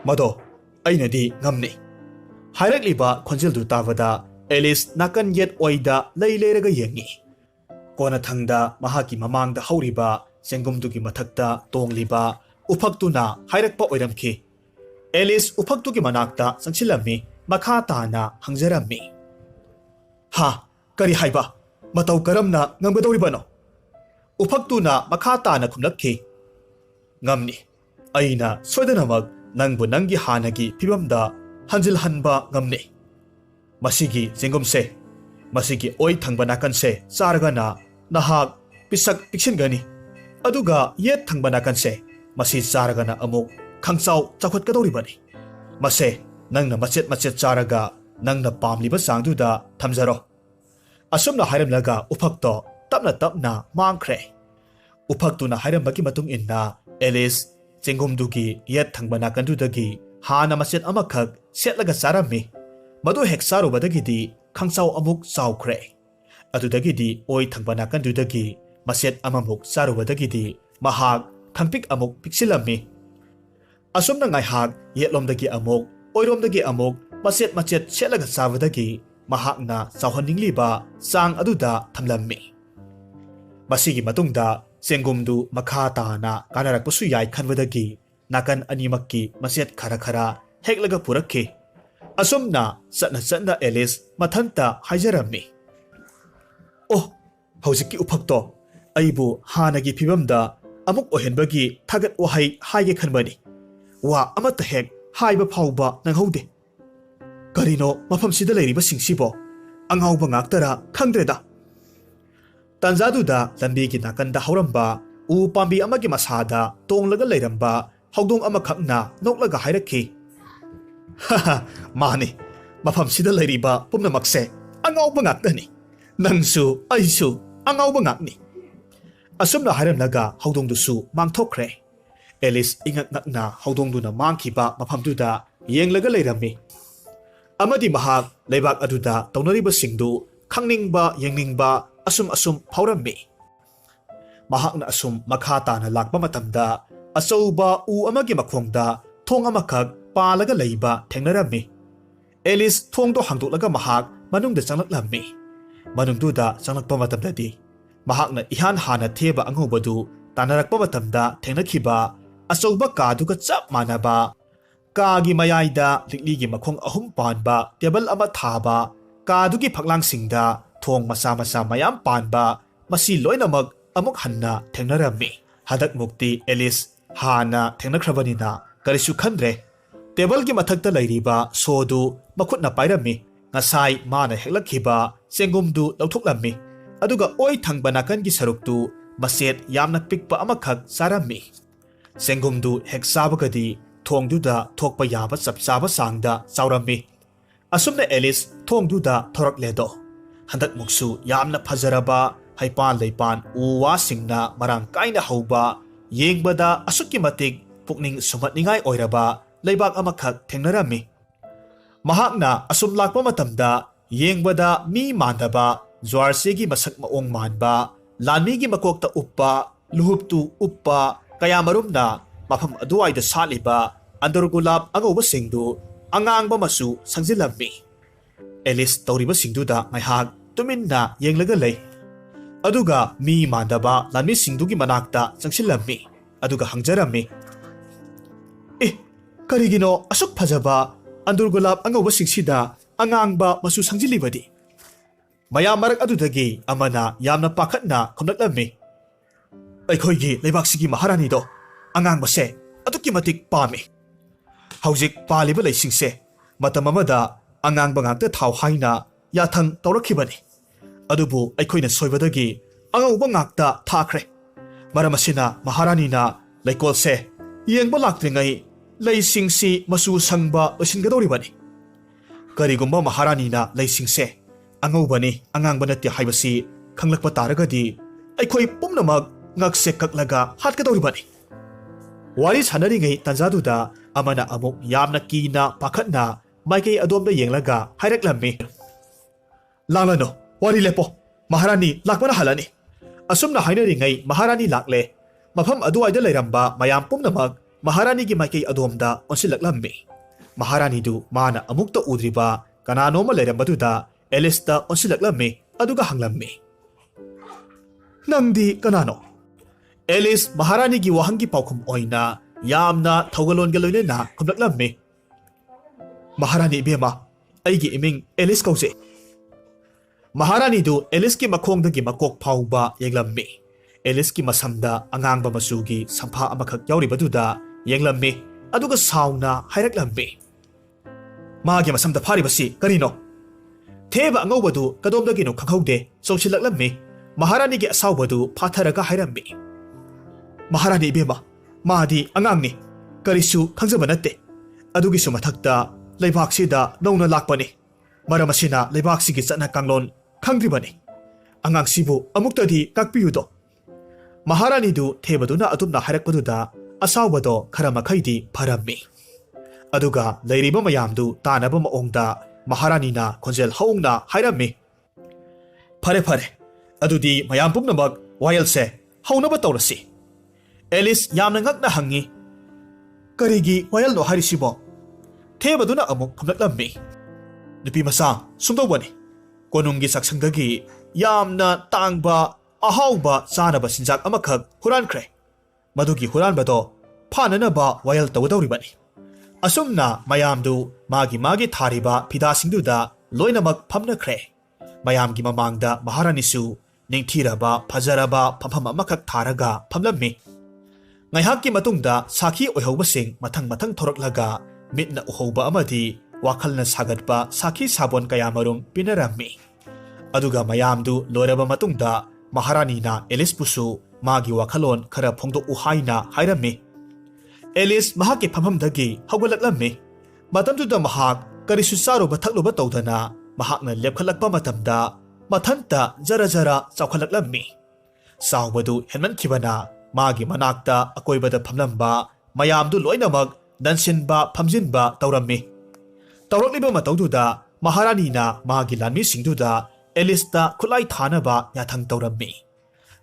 ꯃꯗꯣ ꯑꯩꯅꯗꯤ ꯉꯝꯅꯤ ꯍꯥꯏꯔꯛꯂꯤꯕ ꯈꯣꯟꯖꯦꯜꯗꯨ ꯇꯥꯕꯗ ꯑꯦꯂꯤꯁ ꯅꯥꯀꯟ ꯌꯦꯠ ꯑꯣꯏꯗ ꯂꯩ ꯂꯩꯔꯒ ꯌꯦꯡꯉꯤ ꯀꯣꯟꯅꯊꯪꯗ ꯃꯍꯥꯛꯀꯤ ꯃꯃꯥꯡꯗ ꯍꯧꯔꯤꯕ ꯆꯦꯡꯒꯨꯝꯗꯨꯒꯤ ꯃꯊꯛꯇ ꯇꯣꯡꯂꯤꯕ ꯎꯐꯛꯇꯨꯅ ꯍꯥꯏꯔꯛꯄ ꯑꯣꯏꯔꯝꯈꯤ ꯑꯦꯂꯤꯁ ꯎꯐꯛꯇꯨꯒꯤ ꯃꯅꯥꯛꯇ ꯆꯪꯁꯤꯜꯂꯝꯃꯤ ꯃꯈꯥ ꯇꯥꯅ ꯍꯪꯖꯔꯝꯃꯤ ꯍꯥ ꯀꯔꯤ ꯍꯥꯏꯕ ꯃꯇꯧ ꯀꯔꯝꯅ ꯉꯝꯒꯗꯧꯔꯤꯕꯅꯣ ꯎꯐꯛꯇꯨꯅ ꯃꯈꯥ ꯇꯥꯅ ꯈꯨꯝꯂꯛꯈꯤ ꯉꯝꯅꯤ ꯑꯩꯅ ꯁꯣꯏꯗꯅꯃꯛ ꯅꯪꯕꯨ ꯅꯪꯒꯤ ꯍꯥꯟꯅꯒꯤ ꯐꯤꯚꯝꯗ ꯍꯟꯖꯤꯜꯍꯟꯕ ꯉꯝꯅꯤ ꯃꯁꯤꯒꯤ ꯆꯦꯡꯒꯨꯝꯁꯦ ꯃꯁꯤꯒꯤ ꯑꯣꯏ ꯊꯪꯕ ꯅꯥꯀꯟꯁꯦ ꯆꯥꯔꯒꯅ ꯅꯍꯥꯛ ꯄꯤꯁꯛ ꯄꯤꯛꯁꯤꯟꯒꯅꯤ ꯑꯗꯨꯒ ꯌꯦꯠ ꯊꯪꯕ ꯅꯥꯀꯟꯁꯦ ꯃꯁꯤ ꯆꯥꯔꯒꯅ ꯑꯃꯨꯛ ꯈꯪꯆꯥꯎ ꯆꯥꯎꯈꯠꯀꯗꯧꯔꯤꯕꯅꯤ ꯃꯁꯦ ꯅꯪꯅ ꯃꯆꯦꯠ ꯃꯆꯦꯠ ꯆꯥꯔꯒ ꯅꯪꯅ ꯄꯥꯝꯂꯤꯕ ꯆꯥꯡꯗꯨꯗ ꯊꯝꯖꯔꯣ ꯑꯁꯨꯝꯅ ꯍꯥꯏꯔꯝꯂꯒ ꯎꯐꯛꯇꯣ ꯇꯞꯅ ꯇꯞꯅ ꯃꯥꯡꯈ꯭ꯔꯦ ꯎꯐꯛꯇꯨꯅ ꯍꯥꯏꯔꯝꯕꯒꯤ ꯃꯇꯨꯡ ꯏꯟꯅ ꯑꯦꯂꯤꯁ ꯆꯦꯡꯒꯨꯝꯗꯨꯒꯤ ꯌꯦꯠ ꯊꯪꯕ ꯅꯥꯀꯟꯗꯨꯗꯒꯤ ꯍꯥꯟꯅ ꯃꯆꯦꯠ ꯑꯃꯈꯛ ꯁꯦꯠꯂꯒ ꯆꯥꯔꯝꯃꯤ ꯃꯗꯨ ꯍꯦꯛ ꯆꯥꯔꯨꯕꯗꯒꯤꯗꯤ ꯈꯪꯆꯥꯎ ꯑꯃꯨꯛ ꯆꯥꯎꯈ꯭ꯔꯦ ꯑꯗꯨꯗꯒꯤꯗꯤ ꯑꯣꯏ ꯊꯪꯕ ꯅꯥꯀꯟꯗꯨꯗꯒꯤ ꯃꯆꯦꯠ ꯑꯃꯃꯨꯛ ꯆꯥꯔꯨꯕꯗꯒꯤꯗꯤ ꯃꯍꯥꯛ ꯈꯪꯄꯤꯛ ꯑꯃꯨꯛ ꯄꯤꯛꯁꯤꯜꯂꯝꯃꯤ ꯑꯁꯨꯝꯅ ꯉꯥꯏꯍꯥꯛ ꯌꯦꯠꯂꯣꯝꯗꯒꯤ ꯑꯃꯨꯛ ꯑꯣꯏꯔꯣꯝꯗꯒꯤ ꯑꯃꯨꯛ ꯃꯆꯦꯠ ꯃꯆꯦꯠ ꯁꯦꯠꯂꯒ ꯆꯥꯕꯗꯒꯤ ꯃꯍꯥꯛꯅ ꯆꯥꯎꯍꯟꯅꯤꯡꯂꯤꯕ ꯆꯥꯡ ꯑꯗꯨꯗ ꯊꯝꯂꯝꯃꯤ ꯃꯁꯤꯒꯤ ꯃꯇꯨꯡꯗ ꯆꯦꯡꯒꯨꯝꯗꯨ ꯃꯈꯥ ꯇꯥꯅ ꯀꯥꯟꯅꯔꯛꯄꯁꯨ ꯌꯥꯏ ꯈꯟꯕꯗꯒꯤ ꯅꯥꯀꯟ ꯑꯅꯤꯃꯛꯀꯤ ꯃꯆꯦꯠ ꯈꯔ ꯈꯔ ꯍꯦꯛꯂꯒ ꯄꯨꯔꯛꯈꯤ ꯑꯁꯨꯝꯅ ꯆꯠꯅ ꯆꯠꯅ ꯑꯦꯂꯤꯁ ꯃꯊꯟꯇ ꯍꯥꯏꯖꯔꯝꯃꯤ ꯑꯣ ꯍꯧꯖꯤꯛꯀꯤ ꯎꯐꯛꯇꯣ ꯑꯩꯕꯨ ꯍꯥꯟꯅꯒꯤ ꯐꯤꯚꯝꯗ ꯑꯃꯨꯛ ꯑꯣꯏꯍꯟꯕꯒꯤ ꯊꯥꯒꯠ ꯋꯥꯍꯩ ꯍꯥꯏꯒꯦ ꯈꯟꯕꯅꯤ ꯋꯥ ꯑꯃꯠꯇ ꯍꯦꯛ ꯍꯥꯏꯕ ꯐꯥꯎꯕ ꯅꯪꯍꯧꯗꯦ ꯀꯔꯤꯅꯣ ꯃꯐꯝꯁꯤꯗ ꯂꯩꯔꯤꯕꯁꯤꯡꯁꯤꯕꯣ ꯑꯉꯥꯎꯕ ꯉꯥꯛꯇꯔꯥ ꯈꯪꯗ꯭ꯔꯦꯗ ꯇꯥꯟꯖꯥꯗꯨꯗ ꯂꯝꯕꯤꯒꯤ ꯅꯥꯀꯟꯗ ꯍꯧꯔꯝꯕ ꯎ ꯄꯥꯝꯕꯤ ꯑꯃꯒꯤ ꯃꯁꯥꯗ ꯇꯣꯡꯂꯒ ꯂꯩꯔꯝꯕ ꯍꯧꯗꯣꯡ ꯑꯃꯈꯛꯅ ꯅꯣꯛꯂꯒ ꯍꯥꯏꯔꯛꯈꯤ ꯍꯥꯍꯥ ꯃꯥꯅꯤ ꯃꯐꯝꯁꯤꯗ ꯂꯩꯔꯤꯕ ꯄꯨꯝꯅꯃꯛꯁꯦ ꯑꯉꯥꯎꯕ ꯉꯥꯛꯇꯅꯤ ꯅꯪꯁꯨ ꯑꯩꯁꯨ ꯑꯉꯥꯎꯕ ꯉꯥꯛꯅꯤ ꯑꯁꯨꯝꯅ ꯍꯥꯏꯔꯝꯂꯒ ꯍꯧꯗꯣꯡꯗꯨꯁꯨ ꯃꯥꯡꯊꯣꯛꯈ꯭ꯔꯦ ꯑꯦꯂꯤꯁ ꯏꯉꯛ ꯉꯛꯅ ꯍꯧꯗꯣꯡꯗꯨꯅ ꯃꯥꯡꯈꯤꯕ ꯃꯐꯝꯗꯨꯗ ꯌꯦꯡꯂꯒ ꯂꯩꯔꯝꯃꯤ ꯑꯃꯗꯤ ꯃꯍꯥꯛ ꯂꯩꯕꯥꯛ ꯑꯗꯨꯗ ꯇꯧꯅꯔꯤꯕꯁꯤꯡꯗꯨ ꯈꯪꯅꯤꯡꯕ ꯌꯦꯡꯅꯤꯡꯕ ꯑꯁꯨꯝ ꯐꯥꯎꯔꯝꯃꯤ ꯃꯍꯥꯛꯅ ꯑꯁꯨꯝ ꯃꯈꯥ ꯇꯥꯅ ꯂꯥꯛꯄ ꯃꯇꯝꯗ ꯑꯆꯧꯕ ꯎ ꯑꯃꯒꯤ ꯃꯈꯣꯡꯗ ꯊꯣꯡ ꯑꯃꯈꯛ ꯄꯥꯜꯂꯒ ꯂꯩꯕ ꯊꯦꯡꯅꯔꯝꯃꯤ ꯑꯦꯂꯤꯁ ꯊꯣꯡꯗꯣ ꯍꯥꯡꯗꯣꯛꯂꯒ ꯃꯍꯥꯛ ꯃꯅꯨꯡꯗ ꯆꯪꯂꯛꯂꯝꯃꯤ ꯃꯅꯨꯡꯗꯨꯗ ꯆꯪꯂꯛꯄ ꯃꯇꯝꯗꯗꯤ ꯃꯍꯥꯛꯅ ꯏꯍꯥꯟ ꯍꯥꯟꯅ ꯊꯦꯕ ꯑꯉꯧꯕꯗꯨ ꯇꯥꯟꯅꯔꯛꯄ ꯃꯇꯝꯗ ꯊꯦꯡꯅꯈꯤꯕ ꯑꯆꯧꯕ ꯀꯥꯗꯨꯒ ꯆꯞ ꯃꯥꯟꯅꯕ ꯀꯥꯒꯤ ꯃꯌꯥꯏꯗ ꯂꯤꯛꯂꯤꯒꯤ ꯃꯈꯣꯡ ꯑꯍꯨꯝ ꯄꯥꯟꯕ ꯇꯦꯕꯜ ꯑꯃ ꯊꯥꯕ ꯀꯥꯗꯨꯒꯤ ꯐꯛꯂꯥꯡꯁꯤꯡꯗ ꯊꯣꯡ ꯃꯆꯥ ꯃꯆꯥ ꯃꯌꯥꯝ ꯄꯥꯟꯕ ꯃꯁꯤ ꯂꯣꯏꯅꯃꯛ ꯑꯃꯨꯛ ꯍꯟꯅ ꯊꯦꯡꯅꯔꯝꯃꯤ ꯍꯟꯗꯛꯃꯨꯛꯇꯤ ꯑꯦꯂꯤꯁ ꯍꯥꯟꯅ ꯊꯦꯡꯅꯈ꯭ꯔꯕꯅꯤꯅ ꯀꯔꯤꯁꯨ ꯈꯟꯗ꯭ꯔꯦ ꯇꯦꯕꯜꯒꯤ ꯃꯊꯛꯇ ꯂꯩꯔꯤꯕ ꯁꯣꯗꯨ ꯃꯈꯨꯠꯅ ꯄꯥꯏꯔꯝꯃꯤ ꯉꯁꯥꯏ ꯃꯥꯅ ꯍꯦꯛꯂꯛꯈꯤꯕ ꯆꯦꯡꯒꯨꯝꯗꯨ ꯂꯧꯊꯣꯛꯂꯝꯃꯤ ꯑꯗꯨꯒ ꯑꯣꯏ ꯊꯪꯕ ꯅꯥꯀꯟꯒꯤ ꯁꯔꯨꯛꯇꯨ ꯃꯆꯦꯠ ꯌꯥꯝꯅ ꯄꯤꯛꯄ ꯑꯃꯈꯛ ꯆꯥꯔꯝꯃꯤ ꯆꯦꯡꯒꯨꯝꯗꯨ ꯍꯦꯛ ꯆꯥꯕꯒꯗꯤ ꯊꯣꯡꯗꯨꯗ ꯊꯣꯛꯄ ꯌꯥꯕ ꯆꯞ ꯆꯥꯕ ꯆꯥꯡꯗ ꯆꯥꯎꯔꯝꯃꯤ ꯑꯁꯨꯝꯅ ꯑꯦꯂꯤꯁ ꯊꯣꯡꯗꯨꯗ ꯊꯧꯔꯛꯂꯦꯗꯣ ꯍꯟꯗꯛꯃꯨꯛꯁꯨ ꯌꯥꯝꯅ ꯐꯖꯔꯕ ꯍꯩꯄꯥꯟ ꯂꯩꯄꯥꯟ ꯎ ꯋꯥꯁꯤꯡꯅ ꯃꯔꯥꯡ ꯀꯥꯏꯅ ꯍꯧꯕ ꯌꯦꯡꯕꯗ ꯑꯁꯨꯛꯀꯤ ꯃꯇꯤꯛ ꯄꯨꯛꯅꯤꯡ ꯁꯨꯝꯍꯠꯅꯤꯡꯉꯥꯏ ꯑꯣꯏꯔꯕ ꯂꯩꯕꯥꯛ ꯑꯃꯈꯛ ꯊꯦꯡꯅꯔꯝꯃꯤ ꯃꯍꯥꯛꯅ ꯑꯁꯨꯝ ꯂꯥꯛꯄ ꯃꯇꯝꯗ ꯌꯦꯡꯕꯗ ꯃꯤ ꯃꯥꯟꯗꯕ ꯖ꯭ꯋꯥꯔꯁꯤꯒꯤ ꯃꯁꯛ ꯃꯑꯣꯡ ꯃꯥꯟꯕ ꯂꯥꯟꯃꯤꯒꯤ ꯃꯀꯣꯛꯇ ꯎꯞꯄ ꯂꯨꯍꯨꯞꯇꯨ ꯎꯞꯄ ꯀꯌꯥꯃꯔꯨꯝꯅ ꯃꯐꯝ ꯑꯗꯨꯋꯥꯏꯗ ꯁꯥꯠꯂꯤꯕ ꯑꯟꯗꯔꯒꯨꯂꯥꯞ ꯑꯉꯧꯕꯁꯤꯡꯗꯨ ꯑꯉꯥꯡꯕ ꯃꯆꯨ ꯁꯪꯖꯤꯜꯂꯝꯃꯤ ꯑꯦꯂꯤꯁ ꯇꯧꯔꯤꯕꯁꯤꯡꯗꯨꯗ ꯉꯥꯏꯍꯥꯛ ꯇꯨꯃꯤꯟꯅ ꯌꯦꯡꯂꯒ ꯂꯩ ꯑꯗꯨꯒ ꯃꯤ ꯃꯥꯟꯗꯕ ꯂꯥꯟꯃꯤꯁꯤꯡꯗꯨꯒꯤ ꯃꯅꯥꯛꯇ ꯆꯪꯁꯤꯜꯂꯝꯃꯤ ꯑꯗꯨꯒ ꯍꯪꯖꯔꯝꯃꯤ ꯀꯔꯤꯒꯤꯅꯣ ꯑꯁꯨꯛ ꯐꯖꯕ ꯑꯟꯗꯔꯒꯨꯂꯥꯞ ꯑꯉꯧꯕꯁꯤꯡꯁꯤꯗ ꯑꯉꯥꯡꯕ ꯃꯆꯨ ꯁꯪꯖꯤꯜꯂꯤꯕꯗꯤ ꯃꯌꯥꯝ ꯃꯔꯛ ꯑꯗꯨꯗꯒꯤ ꯑꯃꯅ ꯌꯥꯝꯅ ꯄꯥꯈꯠꯅ ꯈꯨꯝꯂꯛꯂꯝꯃꯤ ꯑꯩꯈꯣꯏꯒꯤ ꯂꯩꯕꯥꯛꯁꯤꯒꯤ ꯃꯍꯥꯔꯥꯅꯤꯗꯣ ꯑꯉꯥꯡꯕꯁꯦ ꯑꯗꯨꯛꯀꯤ ꯃꯇꯤꯛ ꯄꯥꯝꯃꯤ ꯍꯧꯖꯤꯛ ꯄꯥꯜꯂꯤꯕ ꯂꯩꯁꯤꯡꯁꯦ ꯃꯇꯝ ꯑꯃꯗ ꯑꯉꯥꯡꯕ ꯉꯥꯛꯇ ꯊꯥꯎ ꯍꯥꯏꯅ ꯌꯥꯊꯪ ꯇꯧꯔꯛꯈꯤꯕꯅꯤ ꯑꯗꯨꯕꯨ ꯑꯩꯈꯣꯏꯅ ꯁꯣꯏꯕꯗꯒꯤ ꯑꯉꯧꯕ ꯉꯥꯛꯇ ꯊꯥꯈ꯭ꯔꯦ Maram asina Maharanina Laikolse Yengba Lakringai Laisingsi Masu Sangba Usingadoribani Karigumba Maharanina Laisingse Angobani Angangbanati Haibasi Kanglakpa Taragadi Aikoi Pumnamag Ngakse Kaklaga Hatkadoribani Wari Sanaringai Tanzaduda Amana Amuk Yamna Kina Pakatna Maikei Adomda Yenglaga Hairaklammi Langlano Wari Lepo Maharani Lakmana Halani Asumna Hainaringai Maharani Lakle Mafam Aduaida Lairamba Mayam Pumnamag Maharani gi Maikei Adomda Onsilaklammi Maharani du Mana Amukta Udriba Kananoma Lairambatuda Elista Onsilaklammi Aduga Hanglammi Nangdi Kanano Elis Maharani gi Wahangi Paukum Oina Yamna Taugalon Galoina Kumlaklammi Maharani Bema Aigi Iming Elis Kause Maharani du Elis ki Makong dagi Makok Pauba Yeglammi Elis ki Masamda Angangba Masugi Sampha Amakak Yauribaduda Yeglammi Aduga Sauna Hairaklammi Magi Masamda Paribasi Karino Teba Angobadu Kadomdagino Kakaude Sochilaklammi Maharani gi Asawbadu Patharaga Hairammi Maharani Bema Madi Angangni Karisu Kangzabanate Adugi Sumatakta Laibaksida Nona Lakpani Maramasina Laibaksigi Satna Kanglon Kangdribani Angang Sibu Amuktadi Kakpiyudo Maharani du Tebaduna Atumna Harakpaduda Asawbado Karamakaidi Parammi Aduga Lairiba Mayamdu Tanaba Maongda Maharani na Konjel Haungna Hairammi Pare Pare Adudi Mayam Pumnamag Wayelse Haunaba Taurasi Elis Yamna Ngakna Hangi Karigi Wayal no Harisibo Tebaduna Amuk Kamlaklammi Nupi Masa Sumdawani Konungi Saksangdagi Yamna Tangba Ahauba Sanaba Sinjak Amakag Huran Madugi Huranbado Pananaba Wayal Tawadoribani Asumna Mayamdu Magi Thariba Pida Singduda Loinamak Pamna Kre Mayamgi Mamangda Maharanisu Ningtiraba Pazaraba Pampam Amakak Tharaga Pamlammi Ngaihaki Matungda Saki Oihobasing Matang Thoraklaga Mitna Uhoba Amadi Wakalna Sagatba Saki Sabon Kayamarum Pinarammi Aduga Mayamdu Loraba Matungda Maharani na Elis Pusu Magi Wakalon Kara Pongdo Uhaina Hairammi Elis Mahaki Pamhamdagi Hawalaklammi Matamduda Mahak Karisusaro Batakluba Tawdana Mahakna Lepkalakpa Matamda Matanta Jara Saukhalaklammi Sawbadu Henman Kibana Magi Manakta Akoybada Pamlamba Mayamdu Loinamag Dansinba Pamjinba Taurammi Taurokliba Matawduda Maharani na Magi Lanmi Singduda Elista Kulai Thanaba Yathang Taurammi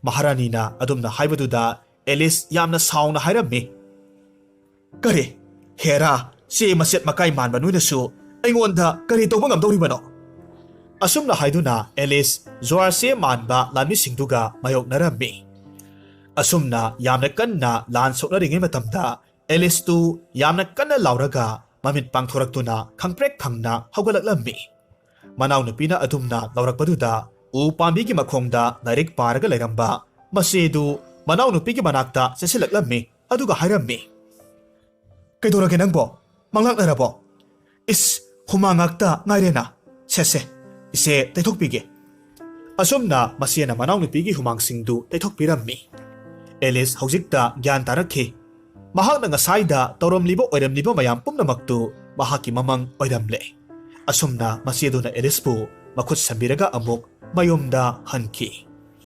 Maharani na Adumna Haibaduda Elis Yamna Sauna Hairammi Kari Hera Si Maset Makai Manba Nuinasu Aingonda Kari Tawbangam Dawribano Asumna Haiduna Elis Zoar Se Manba Lanmi Singduga Mayok Narammi Asumna Yamna Kanna Lan Soknaringi Matamda Elis tu Yamna Kanna Lauraga Mamit Pangthoraktuna Kangprek Kangna Hawgalaklammi Manaw Nupina Adumna Laurakpaduda U Pambigi Makhongda Larik Paraga Lairamba Masedu Manaw Nupigi Manakta Sesilaklammi Aduga Hairammi Kaidorage Nangbo Manglaknarabo Is Humangakta Ngairena Sese Ise Taithokpige Asumna Masiena Manaw Nupigi Humangsingdu Taithokpirammi Elis Haujikta Gyan Tarakhi Mahakna Ngasayda Tauramlibo Oiramlibo Mayam Pumnamaktu Mahaki Mamang Oiramle Asumna Masieduna Elispu Makut Sambiraga Amuk Mayomda Hanki